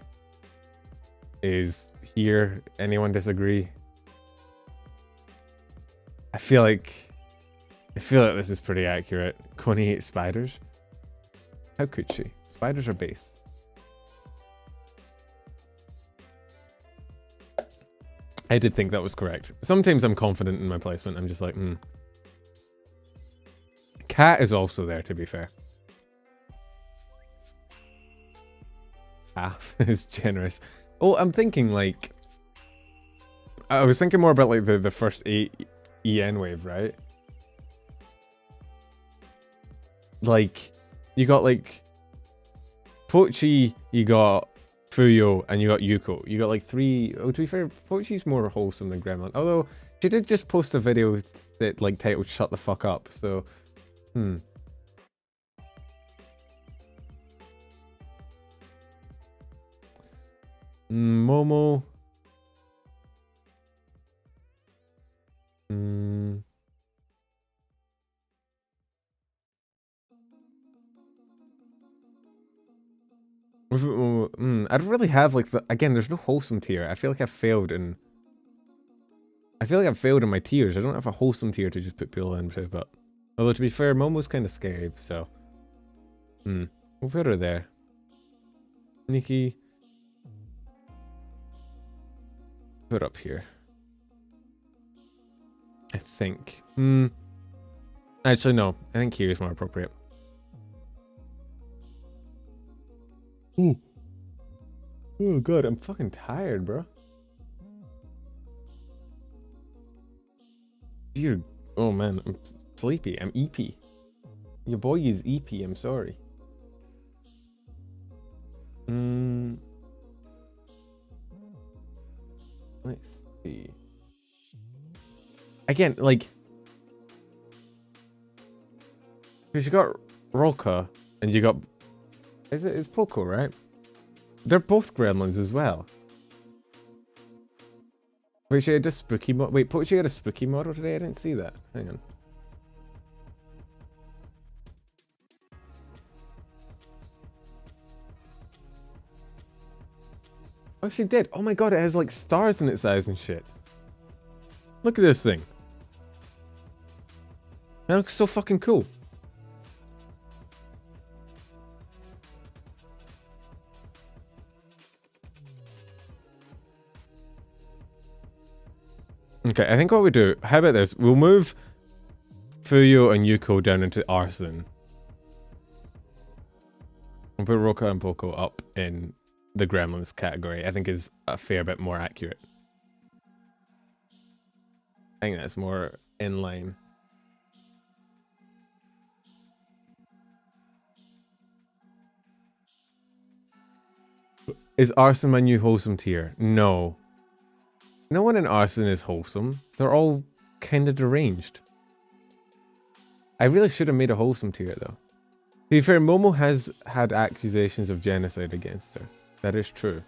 is here. Anyone disagree? I feel like this is pretty accurate. Connie hates spiders. How could she? Spiders are based. I did think that was correct. Sometimes I'm confident in my placement. I'm just like, Cat is also there, to be fair. Half is generous. Oh, I'm thinking like... I was thinking more about like the first EN wave, right? Like, you got like... Pochi, you got Fuyo, and you got Yuko. You got like three... Oh, to be fair, Pochi's more wholesome than Gremlin. Although, she did just post a video that like titled Shut the Fuck Up, so... Momo. I'd really have like again, there's no wholesome tier. I feel like I've failed in my tiers. I don't have a wholesome tier to just put people into, but although to be fair, Momo's kind of scary, so we'll put her there. Nikki, put up here. I think. Actually, no. I think here is more appropriate. Oh god, I'm fucking tired, bro. Dear, oh man, I'm sleepy. I'm EP. Your boy is EP. I'm sorry. Let's see. Again, like, because you got Roka and you got, it's Poco, right? They're both gremlins as well. Wait, she had a spooky mod. Wait, Pochi had a spooky model today? I didn't see that. Hang on. Oh, she did. Oh my god, it has like stars in its eyes and shit. Look at this thing. That looks so fucking cool. Okay, I think what we do, how about this? We'll move Fuyo and Yuko down into Arson. We'll put Roka and Poco up in the Gremlins category. I think is a fair bit more accurate. I think that's more in line. Is Arson my new wholesome tier? No. No one in Arson is wholesome. They're all kind of deranged. I really should have made a wholesome tier, though. To be fair, Momo has had accusations of genocide against her. That is true.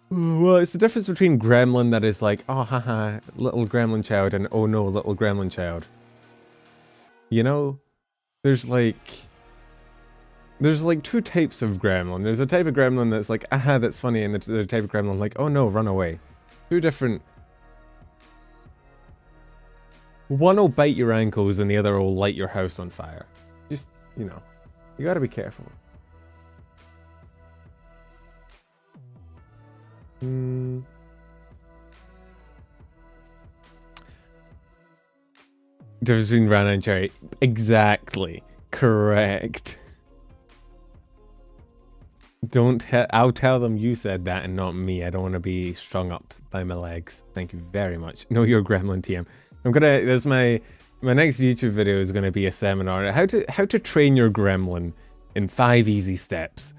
Well, it's the difference between gremlin that is like, oh, haha, little gremlin child, and oh no, little gremlin child. You know, there's like two types of gremlin. There's a type of gremlin that's like, aha, that's funny, and there's a type of gremlin like, oh no, run away. Two different. One will bite your ankles and the other will light your house on fire. Just, you know, you gotta be careful. Difference between Rana and Cherry. Exactly. Correct. I'll tell them you said that and not me. I don't want to be strung up by my legs. Thank you very much. Know your gremlin TM. That's my next YouTube video is gonna be a seminar on how to train your gremlin in 5 easy steps.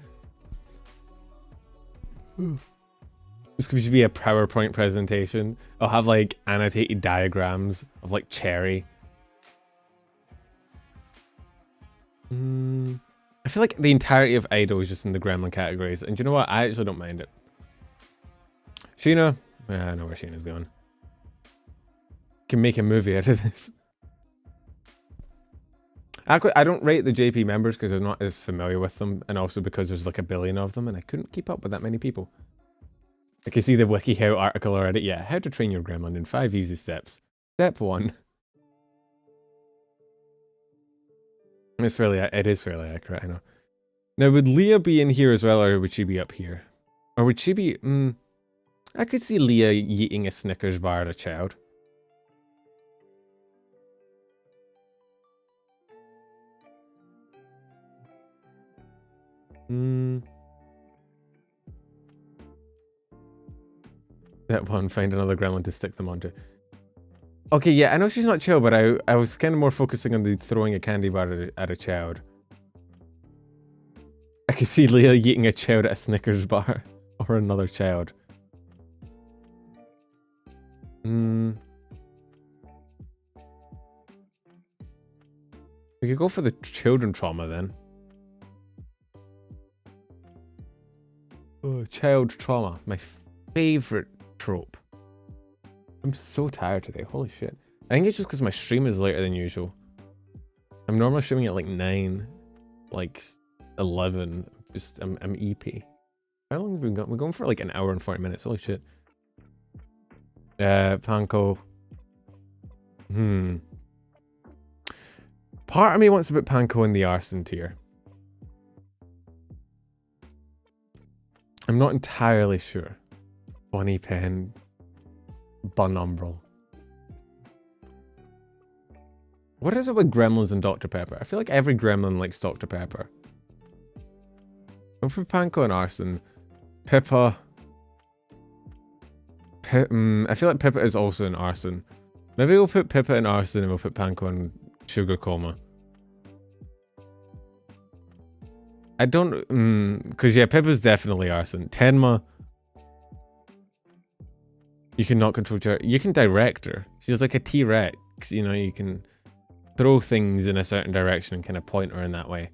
This could be a PowerPoint presentation. I'll have like annotated diagrams of like Cherry. I feel like the entirety of Idol is just in the gremlin categories, and you know what? I actually don't mind it. Sheena, I know where Sheena's going. Can make a movie out of this. I don't rate the JP members because I'm not as familiar with them, and also because there's like a billion of them, and I couldn't keep up with that many people. I can see the WikiHow article already. Yeah, how to train your gremlin in 5 easy steps. Step 1. It is fairly accurate, I know. Now, would Leah be in here as well, or would she be up here? Or would she be... I could see Leah eating a Snickers bar at a child. That one, find another gremlin to stick them onto. Okay, yeah, I know she's not chill, but I was kind of more focusing on the throwing a candy bar at a child. I could see Leah eating a child at a Snickers bar. Or another child. We could go for the children trauma then. Oh, child trauma. My favorite trope. I'm so tired today. Holy shit. I think it's just because my stream is later than usual. I'm normally streaming at like 9. Like 11. I'm EP. How long have we been going? We're going for like an hour and 40 minutes. Holy shit. Panko. Part of me wants to put Panko in the arson tier. I'm not entirely sure. Bonnie Pen. Bun Umbral. What is it with gremlins and Dr. Pepper? I feel like every gremlin likes Dr. Pepper. I'll put Panko and Arson. Pippa. I feel like Pippa is also an Arson. Maybe we'll put Pippa in Arson and we'll put Panko in Sugar Coma. I don't... because yeah, Pippa's definitely Arson. Tenma... You can not control her. You can direct her. She's like a T-Rex. You know, you can throw things in a certain direction and kind of point her in that way.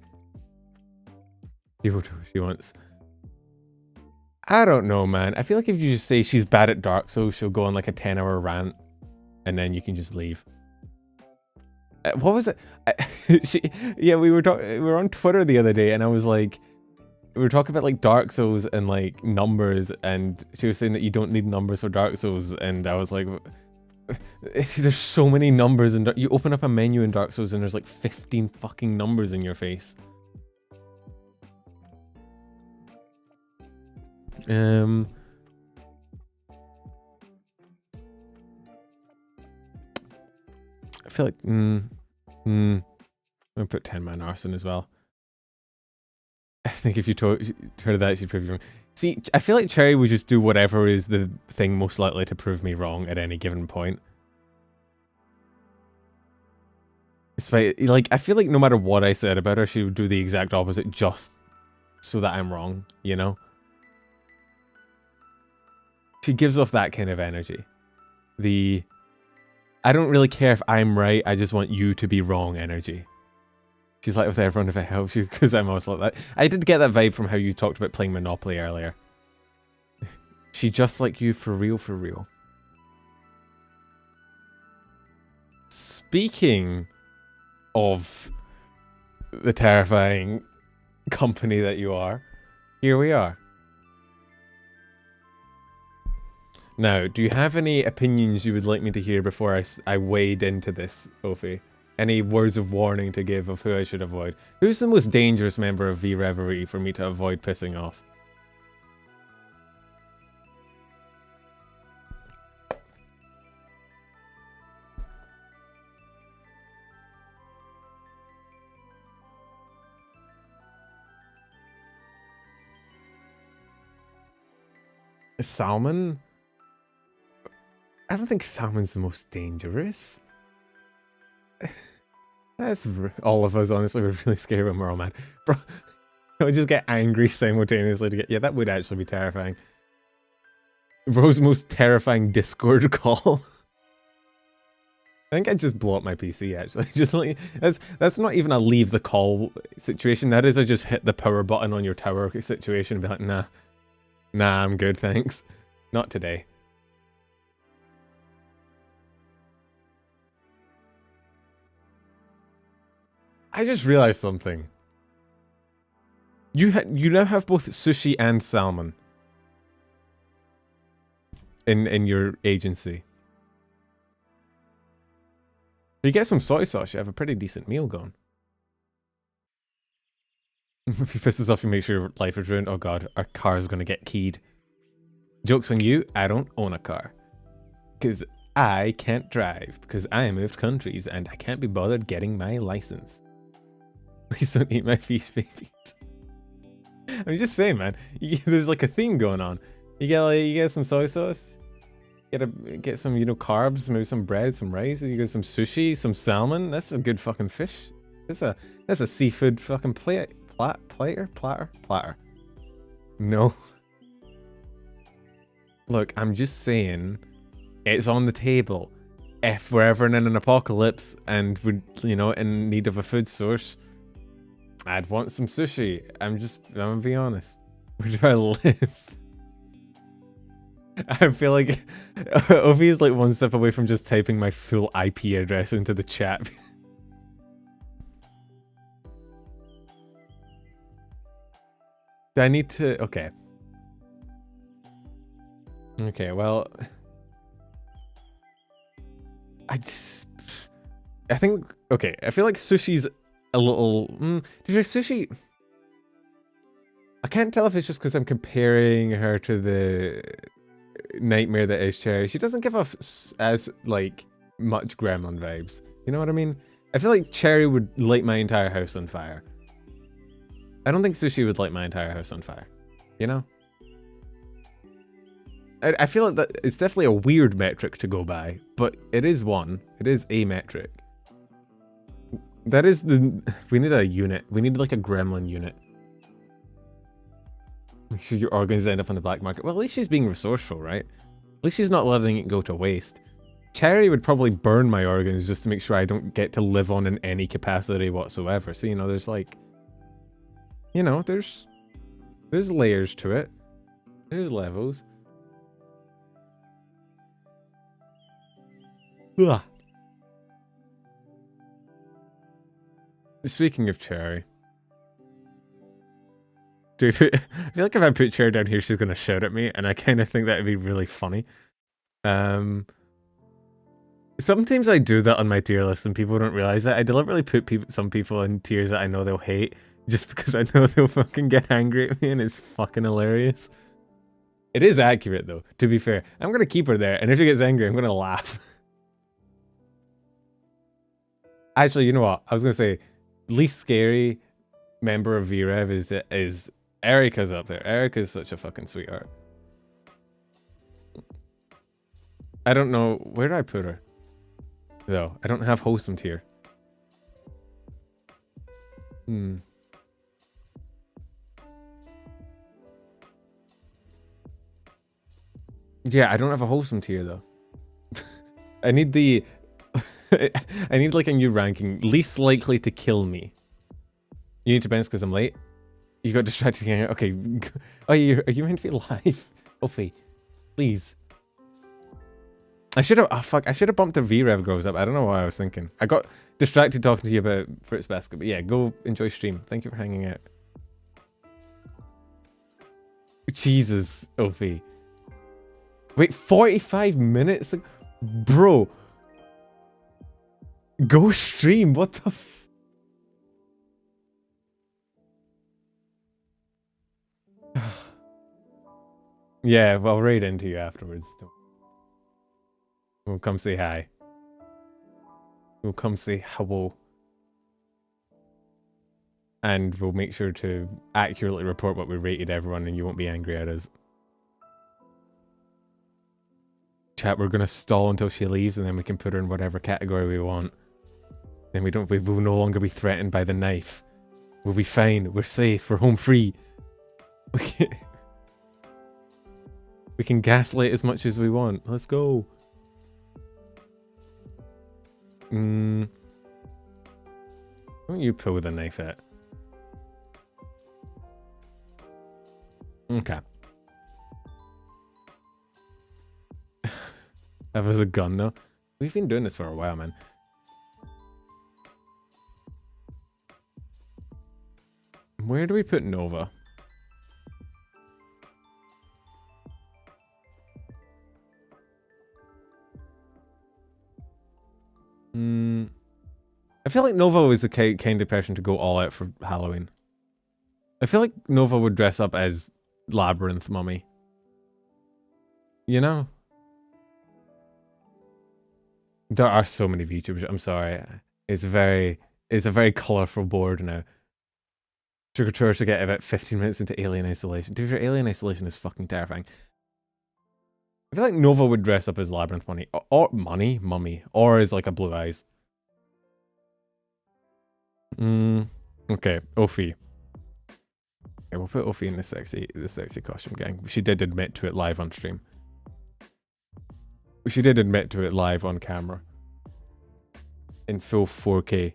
See what she wants. I don't know, man. I feel like if you just say she's bad at Dark Souls, she'll go on like a 10-hour rant. And then you can just leave. What was it? Yeah, we were on Twitter the other day and I was like... We were talking about like Dark Souls and like numbers, and she was saying that you don't need numbers for Dark Souls, and I was like, there's so many numbers, and you open up a menu in Dark Souls and there's like 15 fucking numbers in your face. I feel like I'm gonna put 10-man arson as well. I think if you told her that, she'd prove you wrong. See, I feel like Cherry would just do whatever is the thing most likely to prove me wrong at any given point. Like, I feel like no matter what I said about her, she would do the exact opposite just so that I'm wrong, you know? She gives off that kind of energy. I don't really care if I'm right, I just want you to be wrong energy. She's like with everyone if it helps you, because I'm also like that. I did get that vibe from how you talked about playing Monopoly earlier. She just like you for real, for real. Speaking of the terrifying company that you are, here we are. Now, do you have any opinions you would like me to hear before I wade into this, Ophi? Any words of warning to give of who I should avoid? Who's the most dangerous member of V Reverie for me to avoid pissing off? Salmon? I don't think Salmon's the most dangerous. That's all of us, honestly. We're really scared when we're all mad. Bro, I just get angry simultaneously to get... Yeah, that would actually be terrifying. Bro's most terrifying Discord call. I think I'd just blow up my PC, actually. Just like... That's not even a leave the call situation. That is a just hit the power button on your tower situation and be like, nah. Nah, I'm good, thanks. Not today. I just realized something. You now have both sushi and salmon in your agency. If you get some soy sauce, you have a pretty decent meal going. If you piss us off, you make sure your life is ruined. Oh god, our car is gonna get keyed. Joke's on you, I don't own a car. Because I can't drive, because I moved countries and I can't be bothered getting my license. Please don't eat my fish babies. I'm just saying, man. There's like a theme going on. You get some soy sauce. Get some, you know, carbs, maybe some bread, some rice. You get some sushi, some salmon. That's a good fucking fish. That's a seafood fucking platter. No. Look, I'm just saying, it's on the table. If we're ever in an apocalypse and we're, you know, in need of a food source, I'd want some sushi. I'm gonna be honest. Where do I live? I feel like Ovi is like one step away from just typing my full IP address into the chat. Do I need to... Okay. Okay, well... I think... Okay, I feel like sushi's a little... sushi... I can't tell if it's just because I'm comparing her to the nightmare that is Cherry. She doesn't give off as, like, much gremlin vibes. You know what I mean? I feel like Cherry would light my entire house on fire. I don't think Sushi would light my entire house on fire. You know? I feel like that it's definitely a weird metric to go by, but it is one. It is a metric. That is the... We need a unit. We need like a gremlin unit. Make sure your organs end up on the black market. Well, at least she's being resourceful, right? At least she's not letting it go to waste. Cherry would probably burn my organs just to make sure I don't get to live on in any capacity whatsoever. So, you know, there's like... You know, there's layers to it. There's levels. Ugh. Speaking of Cherry. Dude, I feel like if I put Cherry down here, she's going to shout at me, and I kind of think that would be really funny. Sometimes I do that on my tier list, and people don't realize that. I deliberately put some people in tiers that I know they'll hate, just because I know they'll fucking get angry at me, and it's fucking hilarious. It is accurate, though, to be fair. I'm going to keep her there, and if she gets angry, I'm going to laugh. Actually, you know what? I was going to say, least scary member of VRev is Erica's up there. Erica's such a fucking sweetheart. I don't know. Where do I put her? Though. I don't have wholesome tier. Yeah, I don't have a wholesome tier, though. I need the I need like a new ranking. Least likely to kill me. You need to bounce because I'm late. You got distracted again. Okay. Oh, are you meant to be live? Ophi, please. I should have. Oh fuck! I should have bumped the VRev grows up. I don't know why I was thinking. I got distracted talking to you about Fruits Basket. But yeah, go enjoy stream. Thank you for hanging out. Jesus, Ophi. Wait, 45 minutes? Bro. Go stream. What the f... Yeah, well, I'll raid into you afterwards. We'll come say hi. We'll come say hello. And we'll make sure to accurately report what we rated everyone and you won't be angry at us. Chat, we're gonna stall until she leaves and then we can put her in whatever category we want. Then we will no longer be threatened by the knife. We'll be fine. We're safe. We're home free. We can gaslight as much as we want. Let's go. Don't you pull the knife out? Okay. That was a gun though. We've been doing this for a while, man. Where do we put Nova? I feel like Nova was the kind of person to go all out for Halloween. I feel like Nova would dress up as Labyrinth Mummy. You know? There are so many VTubers. I'm sorry. It's a very colourful board now. Trick-or-treaters to get about 15 minutes into Alien Isolation. Dude, your Alien Isolation is fucking terrifying. I feel like Nova would dress up as Labyrinth Mummy. Or Mummy. Or as like a Blue Eyes. Okay, Ophi. Okay, we'll put Ophi in the sexy costume gang. She did admit to it live on stream. She did admit to it live on camera. In full 4K.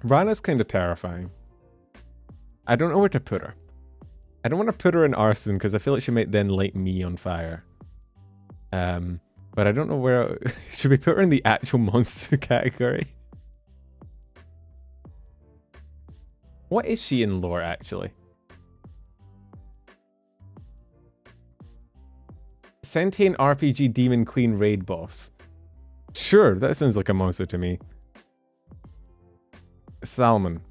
Rana's kind of terrifying. I don't know where to put her. I don't want to put her in arson because I feel like she might then light me on fire. But I don't know where... Should we put her in the actual monster category? What is she in lore, actually? Sentient RPG Demon Queen Raid Boss. Sure, that sounds like a monster to me. Salmon.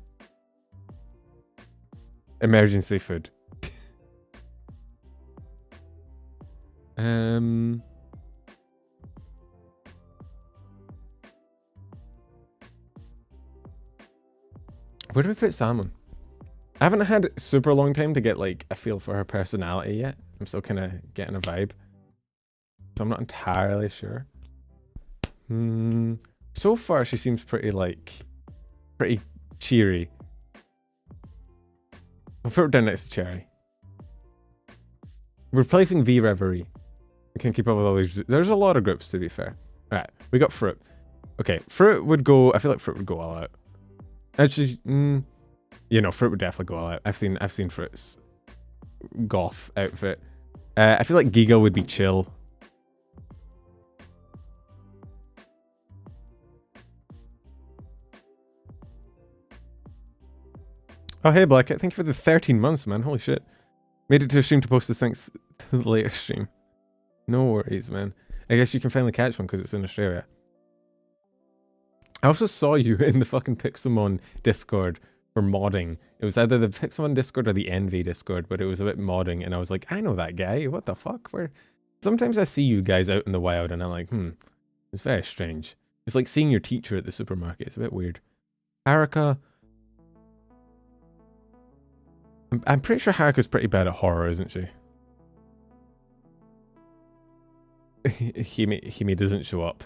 Emergency food. Where do we put Salmon? I haven't had super long time to get like a feel for her personality yet. I'm still kind of getting a vibe. So I'm not entirely sure. So far she seems pretty pretty cheery. I'll put her down next to Cherry. Replacing V Reverie. I can't keep up with all these. There's a lot of groups to be fair. Alright, we got Fruit. Okay, Fruit would go. I feel like Fruit would go all out. Actually, you know, Fruit would definitely go all out. I've seen Fruit's goth outfit. I feel like Giga would be chill. Oh hey Blackett, thank you for the 13 months, man. Holy shit. Made it to the stream to post this thanks to the later stream. No worries, man. I guess you can finally catch one because it's in Australia. I also saw you in the fucking Pixelmon Discord for modding. It was either the Pixelmon Discord or the Envy Discord, but it was a bit modding, and I was like, I know that guy. What the fuck? Where? Sometimes I see you guys out in the wild, and I'm like, it's very strange. It's like seeing your teacher at the supermarket. It's a bit weird. Haruka. I'm pretty sure Haruka's pretty bad at horror, isn't she? Hime doesn't show up.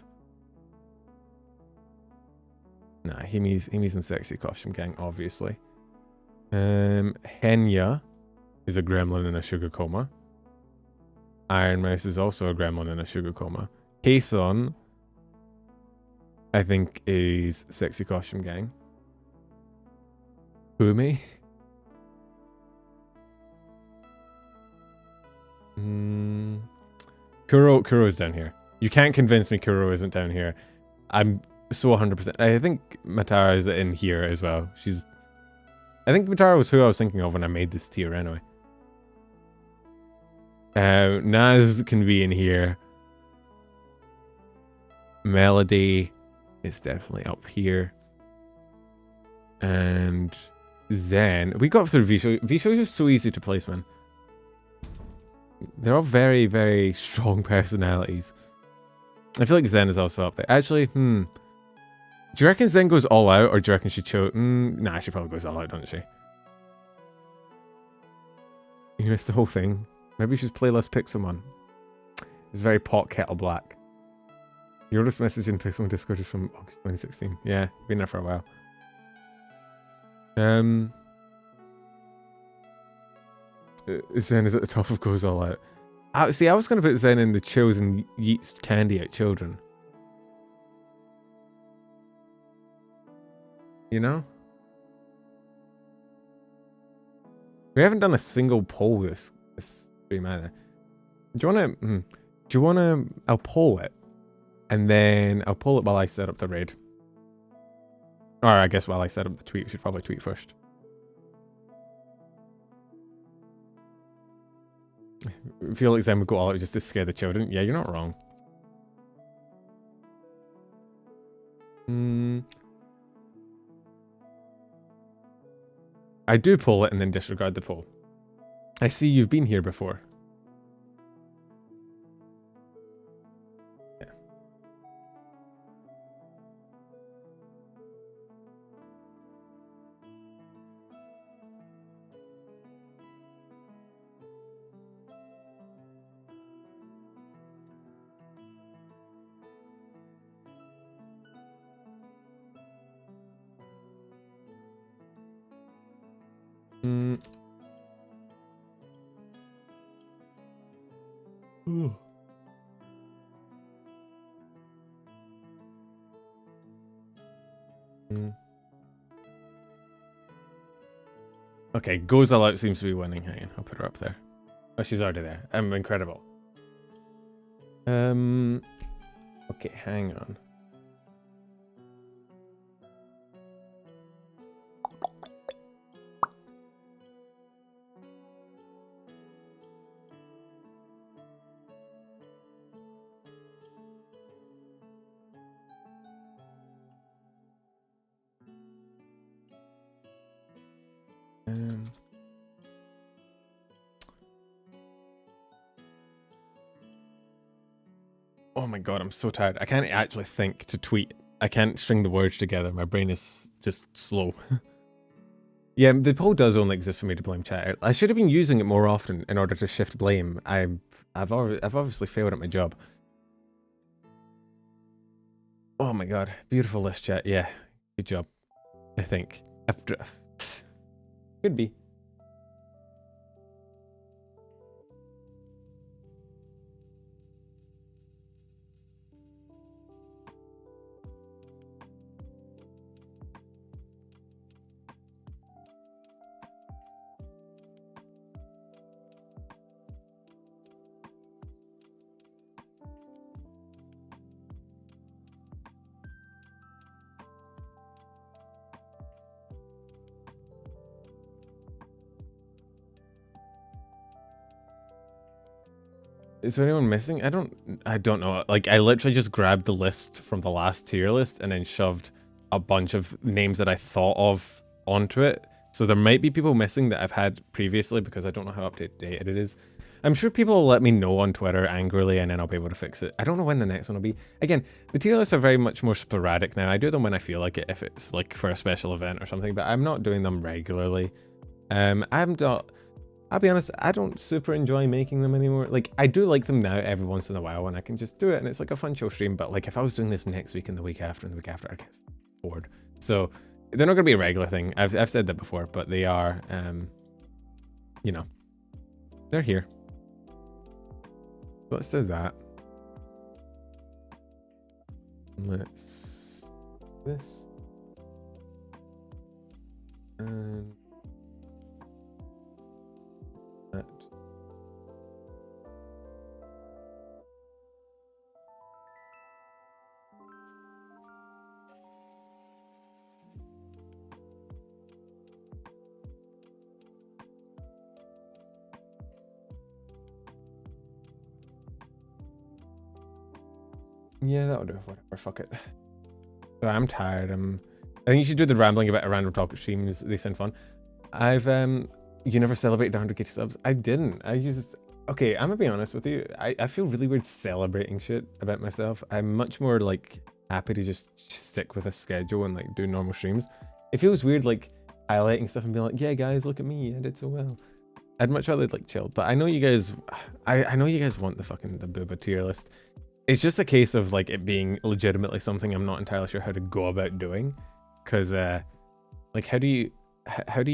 Nah, Himi's in sexy costume gang, obviously. Henya is a gremlin in a sugar coma. Iron Mouse is also a gremlin in a sugar coma. Kason, I think, is sexy costume gang. Fumi? Kuro is down here. You can't convince me Kuro isn't down here. I'm so 100%. I think Matara is in here as well. I think Matara was who I was thinking of when I made this tier anyway. Naz can be in here. Melody is definitely up here. And Zen. We got through vshojo. Vshojo is so easy to place, man. They're all very, very strong personalities. I feel like Zen is also up there. Actually, do you reckon Zen goes all out, or do you reckon she chose? Nah, she probably goes all out, doesn't she? You missed the whole thing. Maybe you should play less Pixelmon. It's very pot kettle black. Your latest message in Pixelmon Discord is from August 2016. Yeah, been there for a while. Zen is at the top of goes all out. See, I was going to put Zen in the chills and yeets candy at children. You know? We haven't done a single poll this stream either. Do you wanna I'll poll it. And then I'll poll it while I set up the raid. Or I guess while I set up the tweet, we should probably tweet first. I feel like Zen would go all out just to scare the children. Yeah, you're not wrong. I do poll it and then disregard the poll. I see you've been here before. Yeah. Ooh. Okay, goes all out seems to be winning. Hang on, I'll put her up there. Oh, she's already there. Incredible. Okay, hang on. Oh my god, I'm so tired. I can't actually think to tweet. I can't string the words together. My brain is just slow. Yeah, the poll does only exist for me to blame chat. I should have been using it more often in order to shift blame. I've obviously failed at my job. Oh my god, beautiful list, chat. Yeah, good job. I think. Could be. Is there anyone missing? I don't know. Like, I literally just grabbed the list from the last tier list and then shoved a bunch of names that I thought of onto it. So there might be people missing that I've had previously because I don't know how up to date it is. I'm sure people will let me know on Twitter angrily and then I'll be able to fix it. I don't know when the next one will be. Again, the tier lists are very much more sporadic now. I do them when I feel like it, if it's like for a special event or something, but I'm not doing them regularly. I'll be honest, I don't super enjoy making them anymore. Like, I do like them now every once in a while when I can just do it and it's like a fun show stream, but like if I was doing this next week and the week after and the week after, bored. So they're not going to be a regular thing. I've said that before, but they are, you know, they're here. Let's do that. Let's this and that. Yeah, that'll do. Whatever, fuck it. So I'm tired. I think you should do the rambling about a random talk streams. They sound fun. You never celebrated 100k subs? I didn't. Okay, I'm gonna be honest with you. I feel really weird celebrating shit about myself. I'm much more like happy to just stick with a schedule and like do normal streams. It feels weird like highlighting stuff and being like, yeah guys, look at me, I did so well. I'd much rather like chill, but I know you guys, I know you guys want the booba tier list. It's just a case of like it being legitimately something I'm not entirely sure how to go about doing, because like how do you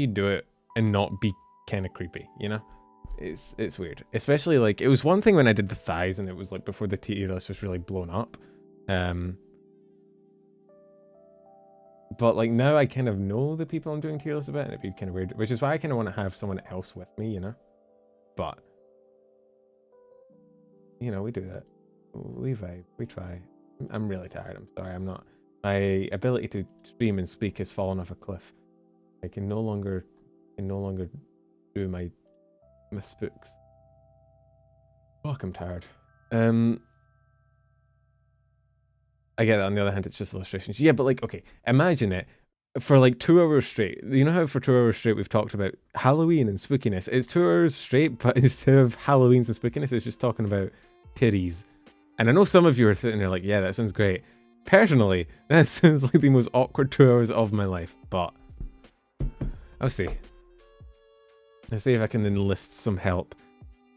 do it and not be kind of creepy, you know? It's weird, especially like it was one thing when I did the thighs and it was like before the tier list was really blown up, but like now I kind of know the people I'm doing tier lists about and it'd be kind of weird, which is why I kind of want to have someone else with me, you know? But you know, we do that. We vibe, we try. I'm really tired, I'm sorry, I'm not. My ability to stream and speak has fallen off a cliff. I can no longer do my spooks. Fuck, I'm tired. I get that. On the other hand, it's just illustrations. Yeah, but like, okay, imagine it for like 2 hours straight. You know how for 2 hours straight we've talked about Halloween and spookiness? It's 2 hours straight, but instead of Halloweens and spookiness, it's just talking about titties. And I know some of you are sitting there like, yeah, that sounds great. Personally, that sounds like the most awkward 2 hours of my life, but I'll see. I'll see if I can enlist some help.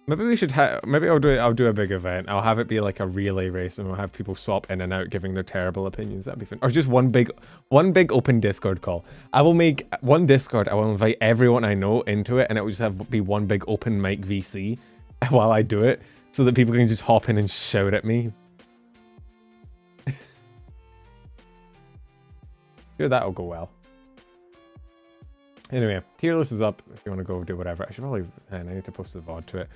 Maybe we should maybe I'll do a big event. I'll have it be like a relay race and we'll have people swap in and out giving their terrible opinions. That'd be fun. Or just one big open Discord call. I will make one Discord. I will invite everyone I know into it and it will just be one big open mic VC while I do it, so that people can just hop in and shout at me. Sure, that'll go well. Anyway, tier list is up if you want to go do whatever. I should probably, I need to post the VOD to it.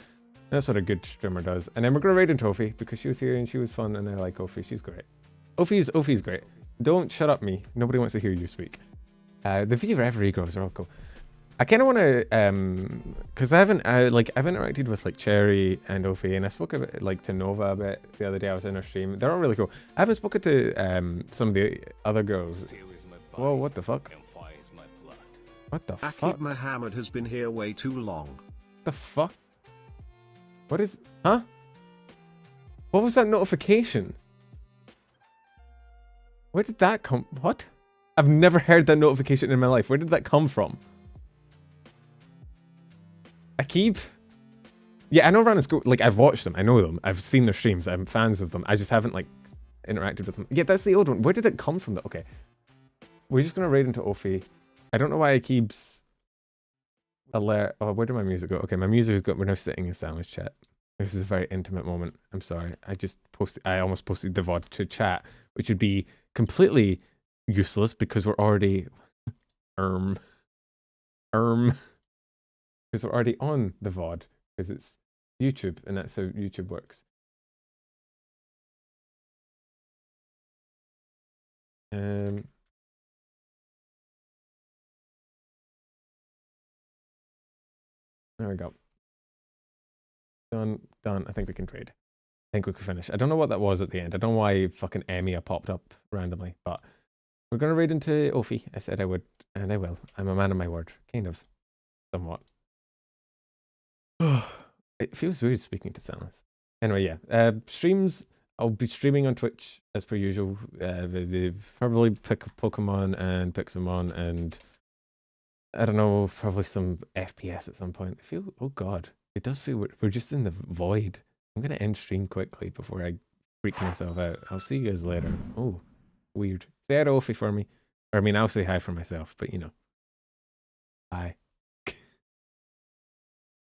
That's what a good streamer does. And then we're going to raid in Tofi because she was here and she was fun and I like Ophi. She's great. Ophi's great. Don't shut up me. Nobody wants to hear you speak. The V referee girls are all cool. I kind of want to, because I've interacted with like Cherry and Ophi, and I spoke a bit like to Nova a bit the other day. I was in her stream. They're all really cool. I haven't spoken to some of the other girls. Whoa, what the fuck? What the fuck? Akib Muhammad has been here way too long. The fuck? What is, huh? What was that notification? Where did that come, what? I've never heard that notification in my life. Where did that come from? Akib? Yeah, I know Ran and School, like I've watched them, I know them, I've seen their streams, I'm fans of them, I just haven't like interacted with them. Yeah, that's the old one. Where did it come from though? Okay. We're just gonna raid into Ophi. I don't know why Akib's alert. Oh, where did my music go? Okay, my music has got, we're now sitting in sandwich chat. This is a very intimate moment. I'm sorry. I almost posted the VOD to chat, which would be completely useless because we're already because we're already on the VOD, because it's YouTube and that's how YouTube works. There we go. Done. I think we can trade. I think we can finish. I don't know what that was at the end. I don't know why fucking Emiya popped up randomly, but we're gonna raid into Ophi. I said I would, and I will. I'm a man of my word. Kind of. Somewhat. It feels weird speaking to silence. Anyway, yeah. Streams. I'll be streaming on Twitch as per usual. Probably pick Pokemon and Pixelmon and I don't know, probably some FPS at some point. I feel, oh god, it does feel we're just in the void. I'm gonna end stream quickly before I freak myself out. I'll see you guys later. Oh, weird. Say hi to Ophi for me. Or I mean, I'll say hi for myself, but you know. Hi.